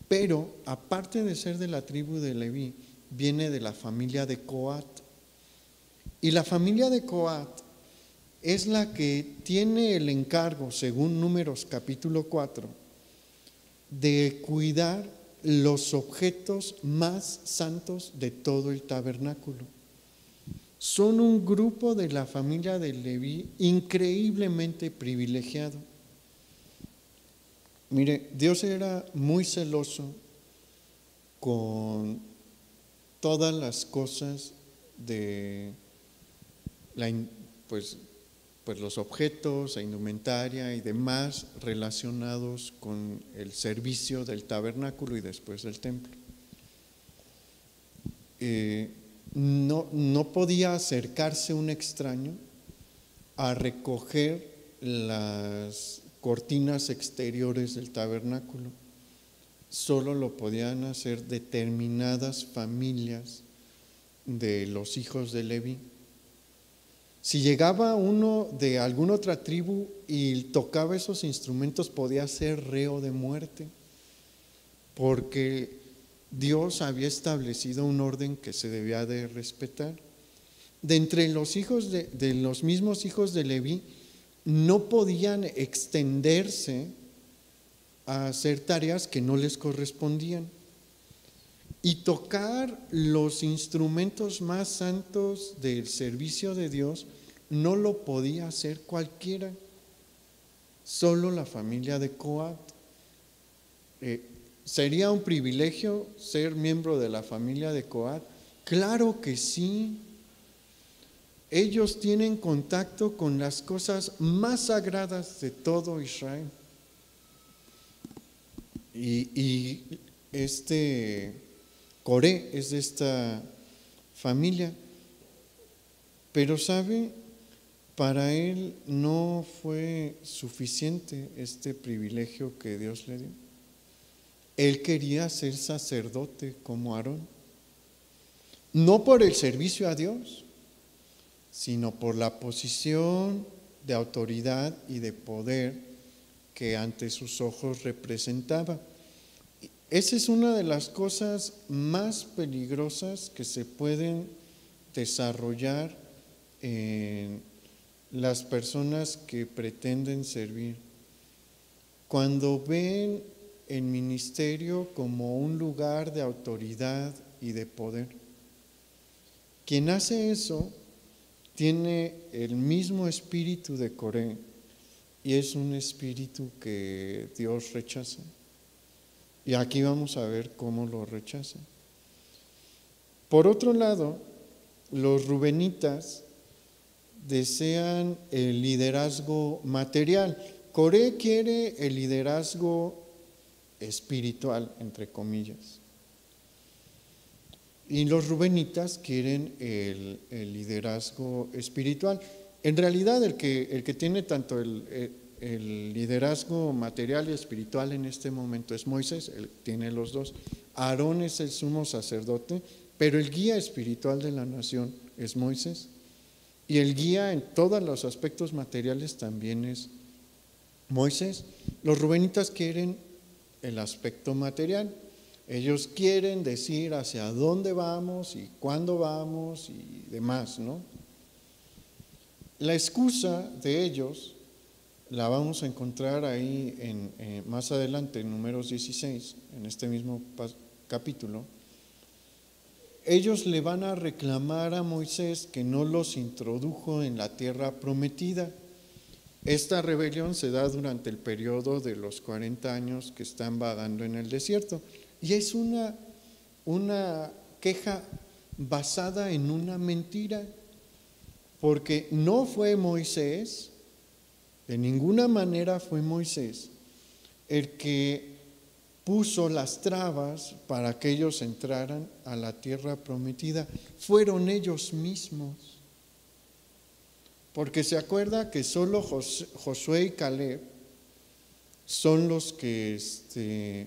pero aparte de ser de la tribu de Leví, viene de la familia de Coat. Y la familia de Coat es la que tiene el encargo, según Números capítulo 4, de cuidar los objetos más santos de todo el tabernáculo. Son un grupo de la familia de Leví increíblemente privilegiado. Mire, Dios era muy celoso con todas las cosas de pues los objetos, la indumentaria y demás relacionados con el servicio del tabernáculo y después del templo. No podía acercarse un extraño a recoger las cortinas exteriores del tabernáculo. Solo lo podían hacer determinadas familias de los hijos de Leví. Si llegaba uno de alguna otra tribu y tocaba esos instrumentos, podía ser reo de muerte, porque Dios había establecido un orden que se debía de respetar. De entre los hijos de los mismos hijos de Leví, no podían extenderse a hacer tareas que no les correspondían. Y tocar los instrumentos más santos del servicio de Dios no lo podía hacer cualquiera, solo la familia de Coat. ¿Sería un privilegio ser miembro de la familia de Coat? Claro que sí. Ellos tienen contacto con las cosas más sagradas de todo Israel. Y Coré es de esta familia. Pero ¿sabe? Para él no fue suficiente este privilegio que Dios le dio. Él quería ser sacerdote como Aarón. No por el servicio a Dios, sino por la posición de autoridad y de poder que ante sus ojos representaba. Esa es una de las cosas más peligrosas que se pueden desarrollar en las personas que pretenden servir. Cuando ven el ministerio como un lugar de autoridad y de poder. Quien hace eso tiene el mismo espíritu de Coré y es un espíritu que Dios rechaza. Y aquí vamos a ver cómo lo rechaza. Por otro lado, los rubenitas desean el liderazgo material. Coré quiere el liderazgo espiritual, entre comillas. Y los rubenitas quieren el liderazgo espiritual. En realidad el que tiene tanto el liderazgo material y espiritual en este momento es Moisés, él tiene los dos. Aarón es el sumo sacerdote, pero el guía espiritual de la nación es Moisés. Y el guía en todos los aspectos materiales también es Moisés. Los rubenitas quieren el aspecto material. Ellos quieren decir hacia dónde vamos y cuándo vamos y demás, ¿no? La excusa de ellos la vamos a encontrar ahí más adelante en Números 16, en este mismo capítulo. Ellos le van a reclamar a Moisés que no los introdujo en la tierra prometida. Esta rebelión se da durante el periodo de los 40 años que están vagando en el desierto. Y es una queja basada en una mentira, porque no fue Moisés, de ninguna manera fue Moisés el que puso las trabas para que ellos entraran a la tierra prometida. Fueron ellos mismos. Porque se acuerda que solo Josué y Caleb son los que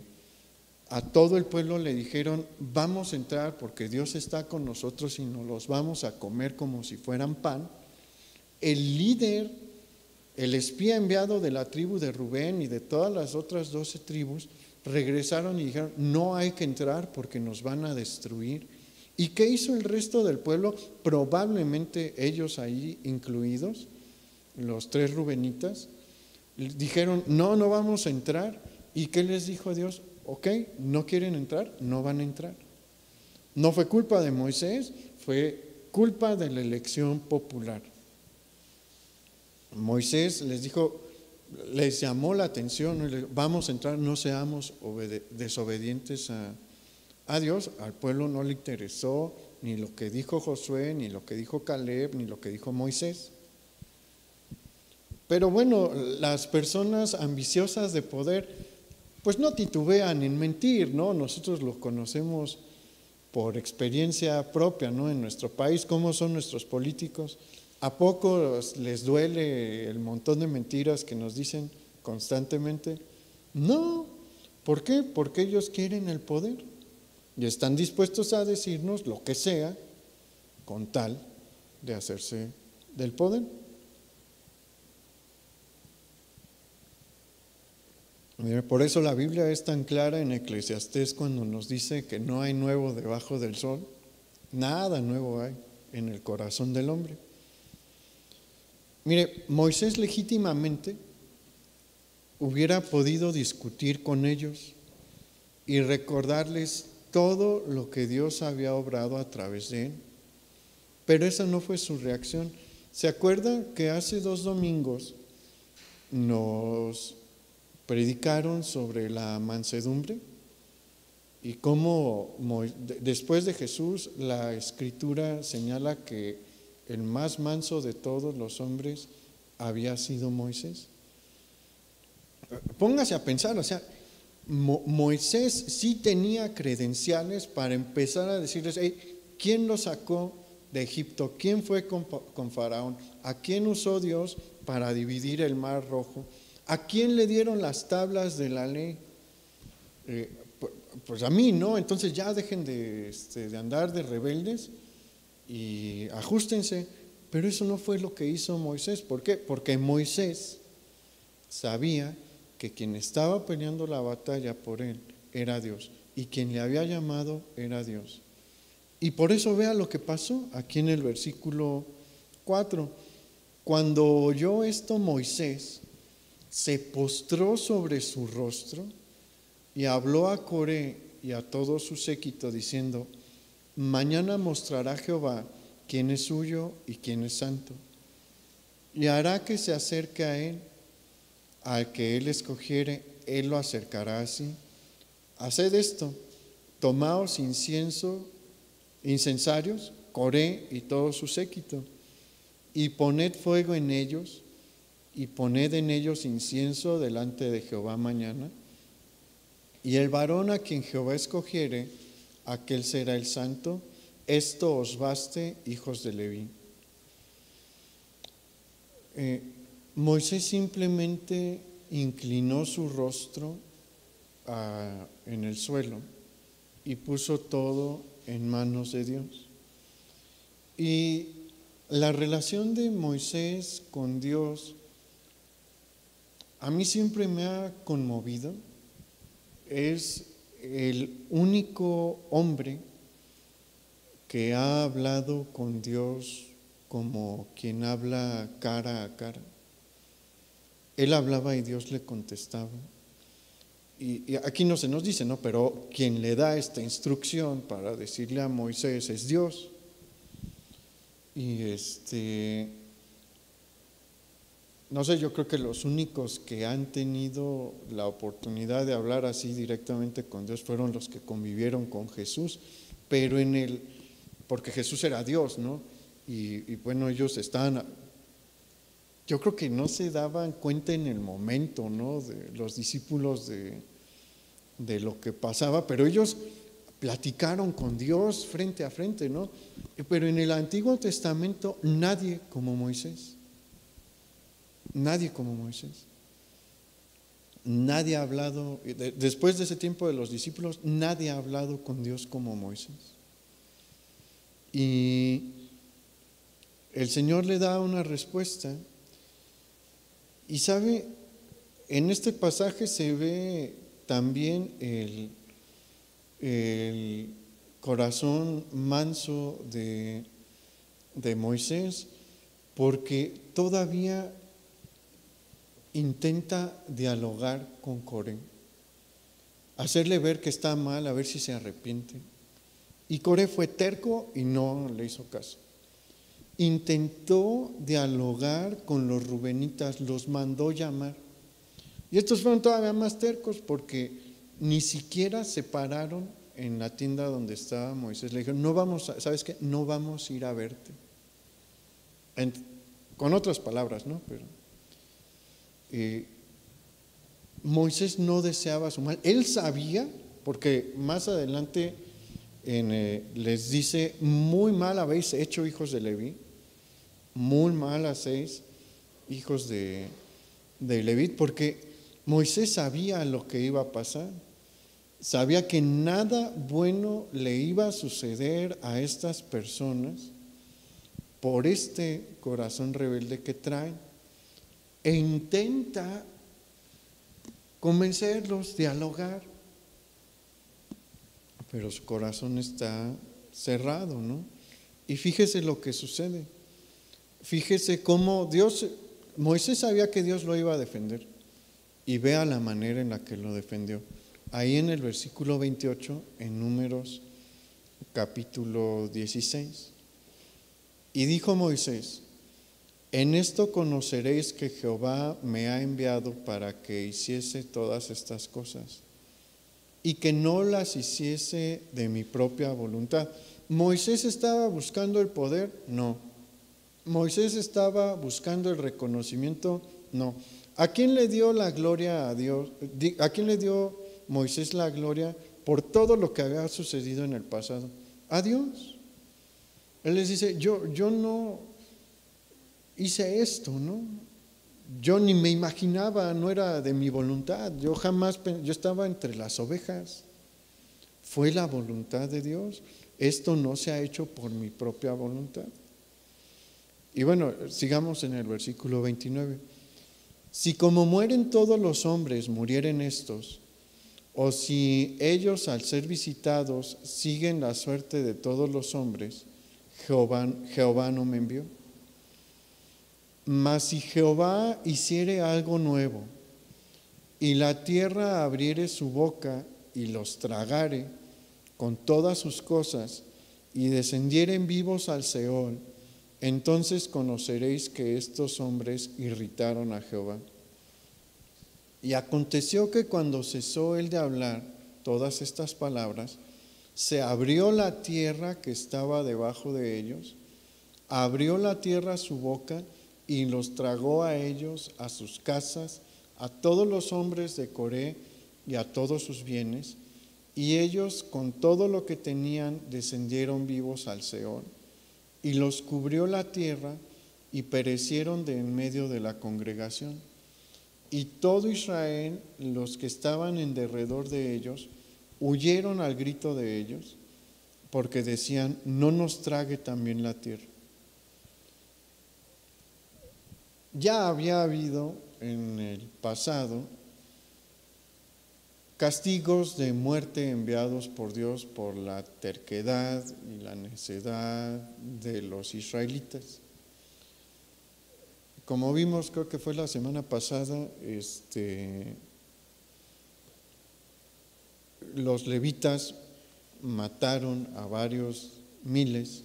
a todo el pueblo le dijeron: vamos a entrar porque Dios está con nosotros y nos los vamos a comer como si fueran pan. El líder, el espía enviado de la tribu de Rubén y de todas las otras 12 tribus, regresaron y dijeron: no hay que entrar porque nos van a destruir. ¿Y qué hizo el resto del pueblo? Probablemente ellos ahí incluidos, los 3 rubenitas, dijeron: no vamos a entrar. ¿Y qué les dijo Dios? Ok, no quieren entrar, no van a entrar. No fue culpa de Moisés, fue culpa de la elección popular. Moisés les dijo, les llamó la atención: vamos a entrar, no seamos desobedientes a Dios. Al pueblo no le interesó ni lo que dijo Josué, ni lo que dijo Caleb, ni lo que dijo Moisés. Pero bueno, las personas ambiciosas de poder pues no titubean en mentir, ¿no? Nosotros lo conocemos por experiencia propia, ¿no? En nuestro país, ¿cómo son nuestros políticos? ¿A poco les duele el montón de mentiras que nos dicen constantemente? No. ¿Por qué? Porque ellos quieren el poder y están dispuestos a decirnos lo que sea con tal de hacerse del poder. Por eso la Biblia es tan clara en Eclesiastés cuando nos dice que no hay nuevo debajo del sol. Nada nuevo hay en el corazón del hombre. Mire, Moisés legítimamente hubiera podido discutir con ellos y recordarles todo lo que Dios había obrado a través de él, pero esa no fue su reacción. ¿Se acuerda que hace 2 domingos nos predicaron sobre la mansedumbre? Y cómo después de Jesús la Escritura señala que el más manso de todos los hombres había sido Moisés. Póngase a pensar, o sea, Moisés sí tenía credenciales para empezar a decirles: hey, ¿quién lo sacó de Egipto? ¿Quién fue con Faraón? ¿A quién usó Dios para dividir el Mar Rojo? ¿A quién le dieron las tablas de la ley? Pues a mí, ¿no? Entonces ya dejen de andar de rebeldes y ajustense. Pero eso no fue lo que hizo Moisés. ¿Por qué? Porque Moisés sabía que quien estaba peleando la batalla por él era Dios y quien le había llamado era Dios. Y por eso vea lo que pasó aquí en el versículo 4. Cuando oyó esto Moisés, se postró sobre su rostro y habló a Coré y a todo su séquito diciendo: mañana mostrará Jehová quién es suyo y quién es santo, y hará que se acerque a él. Al que él escogiere, él lo acercará así. Haced esto: tomaos incensarios, Coré y todo su séquito, y poned fuego en ellos, y poned en ellos incienso delante de Jehová mañana. Y el varón a quien Jehová escogiere, aquel será el santo. Esto os baste, hijos de Leví. Moisés simplemente inclinó su rostro en el suelo y puso todo en manos de Dios. Y la relación de Moisés con Dios a mí siempre me ha conmovido. Es el único hombre que ha hablado con Dios como quien habla cara a cara. Él hablaba y Dios le contestaba. Y aquí no se nos dice, ¿no? Pero quien le da esta instrucción para decirle a Moisés es Dios. Y no sé, yo creo que los únicos que han tenido la oportunidad de hablar así directamente con Dios fueron los que convivieron con Jesús, pero porque Jesús era Dios, ¿no? Y bueno, ellos estaban, yo creo que no se daban cuenta en el momento, ¿no? De los discípulos de lo que pasaba, pero ellos platicaron con Dios frente a frente, ¿no? Pero en el Antiguo Testamento nadie como Moisés. Nadie como Moisés. Nadie ha hablado, después de ese tiempo de los discípulos, nadie ha hablado con Dios como Moisés. Y el Señor le da una respuesta. Y sabe, en este pasaje se ve también el corazón manso de Moisés, porque todavía intenta dialogar con Coré, hacerle ver que está mal, a ver si se arrepiente. Y Coré fue terco y no le hizo caso. Intentó dialogar con los rubenitas, los mandó llamar. Y estos fueron todavía más tercos porque ni siquiera se pararon en la tienda donde estaba Moisés. Le dijeron, no vamos, ¿sabes qué? No vamos a ir a verte. Con otras palabras, ¿no? Pero Moisés no deseaba su mal. Él sabía, porque más adelante les dice, muy mal habéis hecho, hijos de Leví, muy mal hacéis, hijos de Leví, porque Moisés sabía lo que iba a pasar. Sabía que nada bueno le iba a suceder a estas personas por este corazón rebelde que traen, e intenta convencerlos, dialogar, pero su corazón está cerrado, ¿no? Y fíjese lo que sucede. Fíjese cómo Moisés sabía que Dios lo iba a defender, y vea la manera en la que lo defendió. Ahí en el versículo 28, en Números capítulo 16. Y dijo Moisés, en esto conoceréis que Jehová me ha enviado para que hiciese todas estas cosas, y que no las hiciese de mi propia voluntad. ¿Moisés estaba buscando el poder? No. ¿Moisés estaba buscando el reconocimiento? No. ¿A quién le dio la gloria a Dios? ¿A quién le dio Moisés la gloria por todo lo que había sucedido en el pasado? A Dios. Él les dice, yo no hice esto, ¿no? Yo ni me imaginaba, no era de mi voluntad. Yo estaba entre las ovejas. Fue la voluntad de Dios. Esto no se ha hecho por mi propia voluntad. Y bueno, sigamos en el versículo 29. Si como mueren todos los hombres murieren estos, o si ellos al ser visitados siguen la suerte de todos los hombres, Jehová no me envió. Mas si Jehová hiciere algo nuevo, y la tierra abriere su boca y los tragare con todas sus cosas, y descendieren vivos al Seol, entonces conoceréis que estos hombres irritaron a Jehová. Y aconteció que cuando cesó él de hablar todas estas palabras, se abrió la tierra que estaba debajo de ellos, abrió la tierra su boca y los tragó a ellos, a sus casas, a todos los hombres de Coré y a todos sus bienes, y ellos con todo lo que tenían descendieron vivos al Seol, y los cubrió la tierra, y perecieron de en medio de la congregación. Y todo Israel, los que estaban en derredor de ellos, huyeron al grito de ellos, porque decían: no nos trague también la tierra. Ya había habido en el pasado castigos de muerte enviados por Dios por la terquedad y la necedad de los israelitas. Como vimos, creo que fue la semana pasada, los levitas mataron a varios miles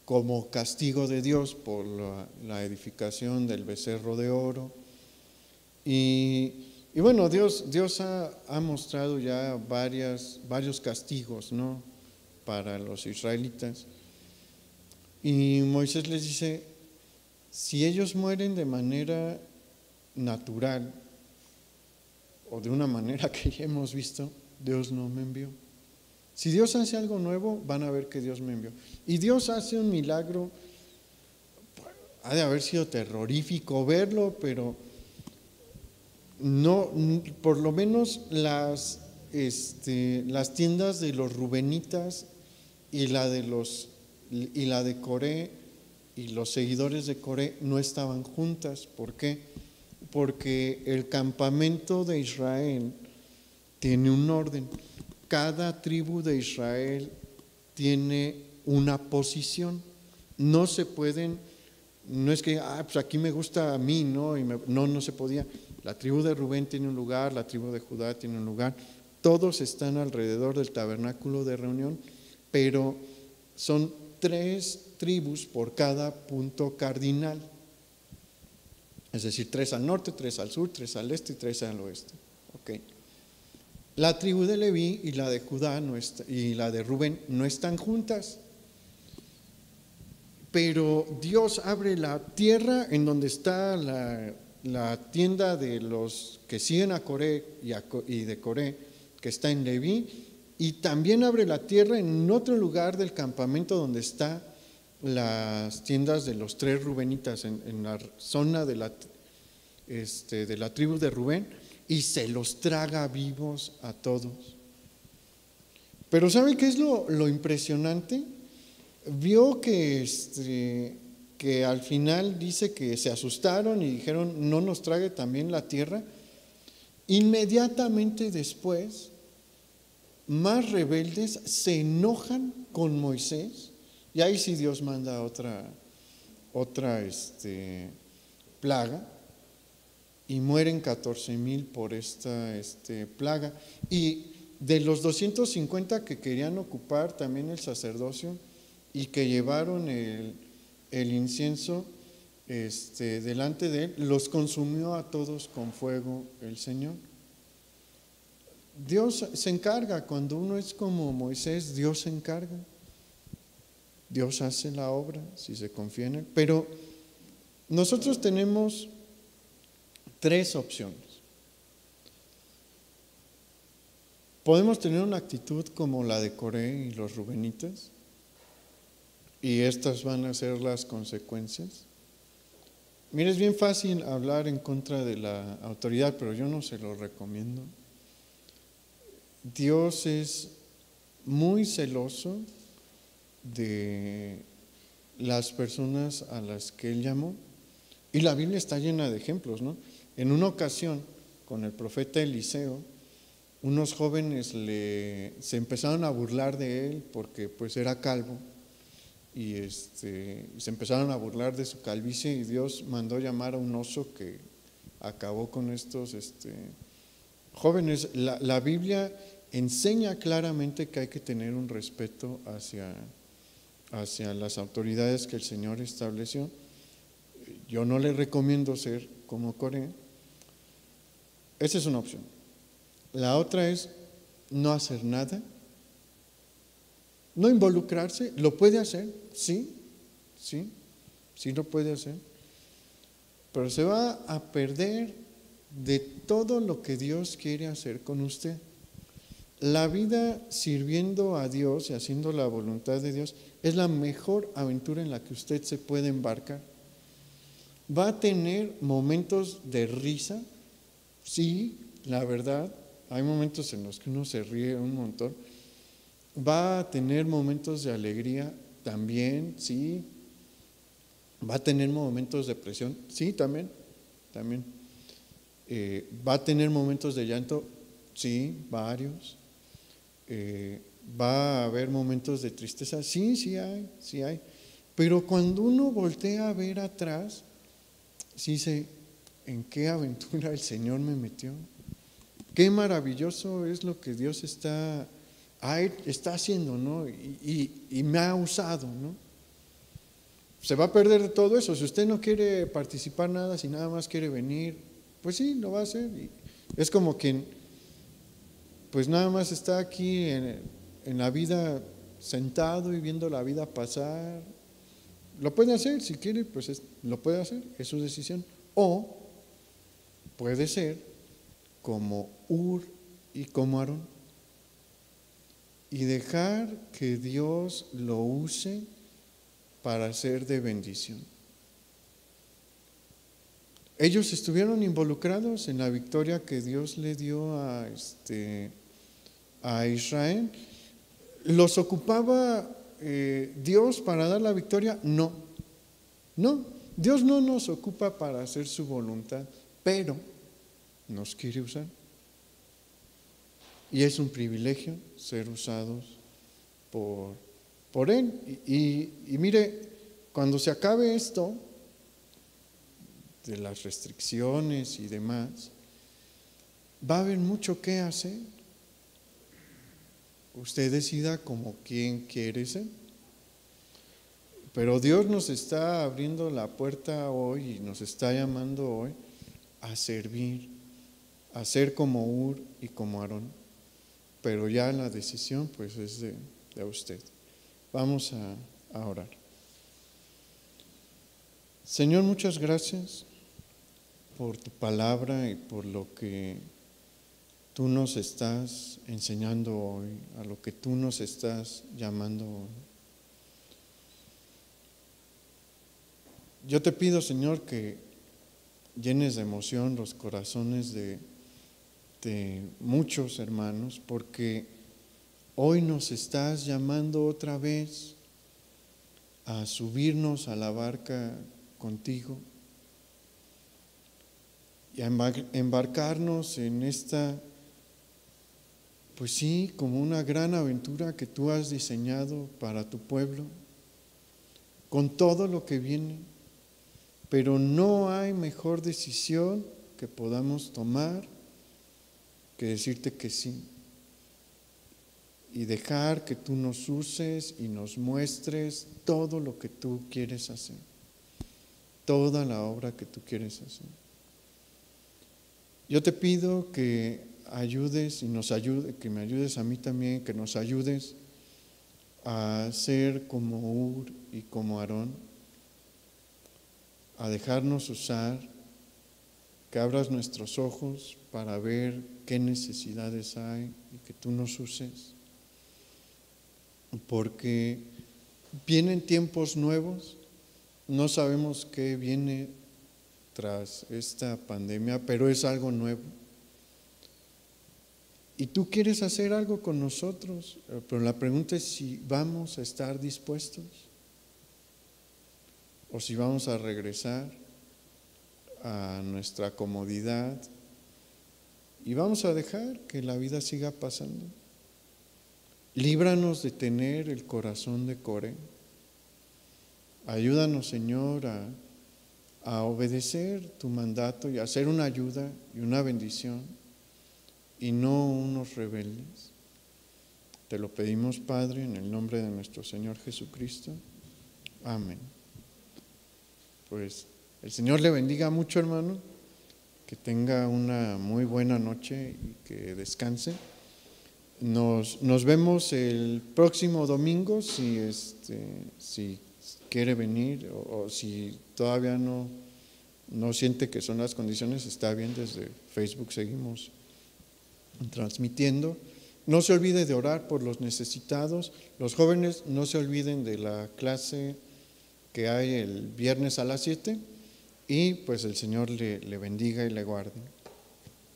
como castigo de Dios por la edificación del becerro de oro. Y bueno, Dios ha mostrado ya varios castigos, ¿no?, para los israelitas. Y Moisés les dice: si ellos mueren de manera natural o de una manera que ya hemos visto, Dios no me envió. Si Dios hace algo nuevo, van a ver que Dios me envió. Y Dios hace un milagro, ha de haber sido terrorífico verlo, pero no, por lo menos las tiendas de los rubenitas y la de Coré y los seguidores de Coré no estaban juntas. ¿Por qué? Porque el campamento de Israel tiene un orden. Cada tribu de Israel tiene una posición. No se pueden, no es que pues aquí me gusta a mí, ¿no? No se podía. La tribu de Rubén tiene un lugar, la tribu de Judá tiene un lugar. Todos están alrededor del tabernáculo de reunión, pero son 3 tribus por cada punto cardinal. Es decir, 3 al norte, 3 al sur, 3 al este y 3 al oeste. Okay. La tribu de Leví y la de Judá y la de Rubén no están juntas. Pero Dios abre la tierra en donde está la tienda de los que siguen a Coré y de Coré, que está en Leví, y también abre la tierra en otro lugar del campamento donde están las tiendas de los 3 rubenitas, en la zona de la tribu de Rubén, y se los traga vivos a todos. Pero ¿sabe qué es lo impresionante? Vio que al final dice que se asustaron y dijeron: no nos trague también la tierra. Inmediatamente después, más rebeldes se enojan con Moisés, y ahí sí Dios manda otra plaga, y mueren 14,000 por esta plaga. Y de los 250 que querían ocupar también el sacerdocio y que llevaron el incienso delante de él, los consumió a todos con fuego el Señor. Dios se encarga. Cuando uno es como Moisés, Dios se encarga. Dios hace la obra si se confía en él. Pero nosotros tenemos 3 opciones. Podemos tener una actitud como la de Coré y los rubenitas, y estas van a ser las consecuencias. Mire, es bien fácil hablar en contra de la autoridad, pero yo no se lo recomiendo. Dios es muy celoso de las personas a las que Él llamó, y la Biblia está llena de ejemplos, ¿no? En una ocasión, con el profeta Eliseo, unos jóvenes se empezaron a burlar de él porque pues era calvo, y se empezaron a burlar de su calvicie, y Dios mandó llamar a un oso que acabó con estos jóvenes. La Biblia enseña claramente que hay que tener un respeto hacia las autoridades que el Señor estableció. Yo no le recomiendo ser como Coré. Esa es una opción. La otra es no hacer nada, no involucrarse. Lo puede hacer, sí lo puede hacer, pero se va a perder de todo lo que Dios quiere hacer con usted. La vida sirviendo a Dios y haciendo la voluntad de Dios es la mejor aventura en la que usted se puede embarcar. Va a tener momentos de risa, sí, la verdad, hay momentos en los que uno se ríe un montón. Va a tener momentos de alegría también, sí. Va a tener momentos de depresión, sí, también. Va a tener momentos de llanto, sí, varios. Va a haber momentos de tristeza, sí hay. Pero cuando uno voltea a ver atrás, sí dice, ¿en qué aventura el Señor me metió? Qué maravilloso es lo que Dios está haciendo, ¿no? Y me ha usado, ¿no? Se va a perder de todo eso. Si usted no quiere participar nada, si nada más quiere venir, pues sí, lo va a hacer. Y es como quien, pues nada más está aquí en la vida sentado y viendo la vida pasar. Lo puede hacer, si quiere, pues lo puede hacer, es su decisión. O puede ser como Ur y como Aarón y dejar que Dios lo use para ser de bendición. Ellos estuvieron involucrados en la victoria que Dios le dio a Israel. ¿Los ocupaba Dios para dar la victoria? No, Dios no nos ocupa para hacer su voluntad, pero nos quiere usar. Y es un privilegio ser usados por Él. Y mire, cuando se acabe esto de las restricciones y demás, va a haber mucho que hacer. Usted decida como quién quiere ser. Pero Dios nos está abriendo la puerta hoy y nos está llamando hoy a servir, a ser como Ur y como Aarón. Pero ya la decisión pues es de usted. Vamos a orar. Señor, muchas gracias por tu palabra y por lo que tú nos estás enseñando hoy, a lo que tú nos estás llamando hoy. Yo te pido, Señor, que llenes de emoción los corazones de muchos hermanos, porque hoy nos estás llamando otra vez a subirnos a la barca contigo y a embarcarnos en esta, pues sí, como una gran aventura que tú has diseñado para tu pueblo, con todo lo que viene, pero no hay mejor decisión que podamos tomar que decirte que sí y dejar que tú nos uses y nos muestres todo lo que tú quieres hacer, toda la obra que tú quieres hacer. Yo te pido que ayudes y que me ayudes a mí también, que nos ayudes a ser como Ur y como Aarón, a dejarnos usar, que abras nuestros ojos para ver qué necesidades hay y que tú nos uses, porque vienen tiempos nuevos, no sabemos qué viene tras esta pandemia, pero es algo nuevo. Y tú quieres hacer algo con nosotros, pero la pregunta es si vamos a estar dispuestos o si vamos a regresar a nuestra comodidad y vamos a dejar que la vida siga pasando. Líbranos de tener el corazón de Coré. Ayúdanos, Señor, a obedecer tu mandato y a ser una ayuda y una bendición y no unos rebeldes. Te lo pedimos, Padre, en el nombre de nuestro Señor Jesucristo. Amén. Pues el Señor le bendiga mucho, hermano, que tenga una muy buena noche y que descanse. Nos vemos el próximo domingo si quiere venir o si todavía no no siente que son las condiciones, está bien, desde Facebook seguimos transmitiendo. No se olvide de orar por los necesitados. Los jóvenes no se olviden de la clase que hay el viernes a las 7 y pues el Señor le bendiga y le guarde.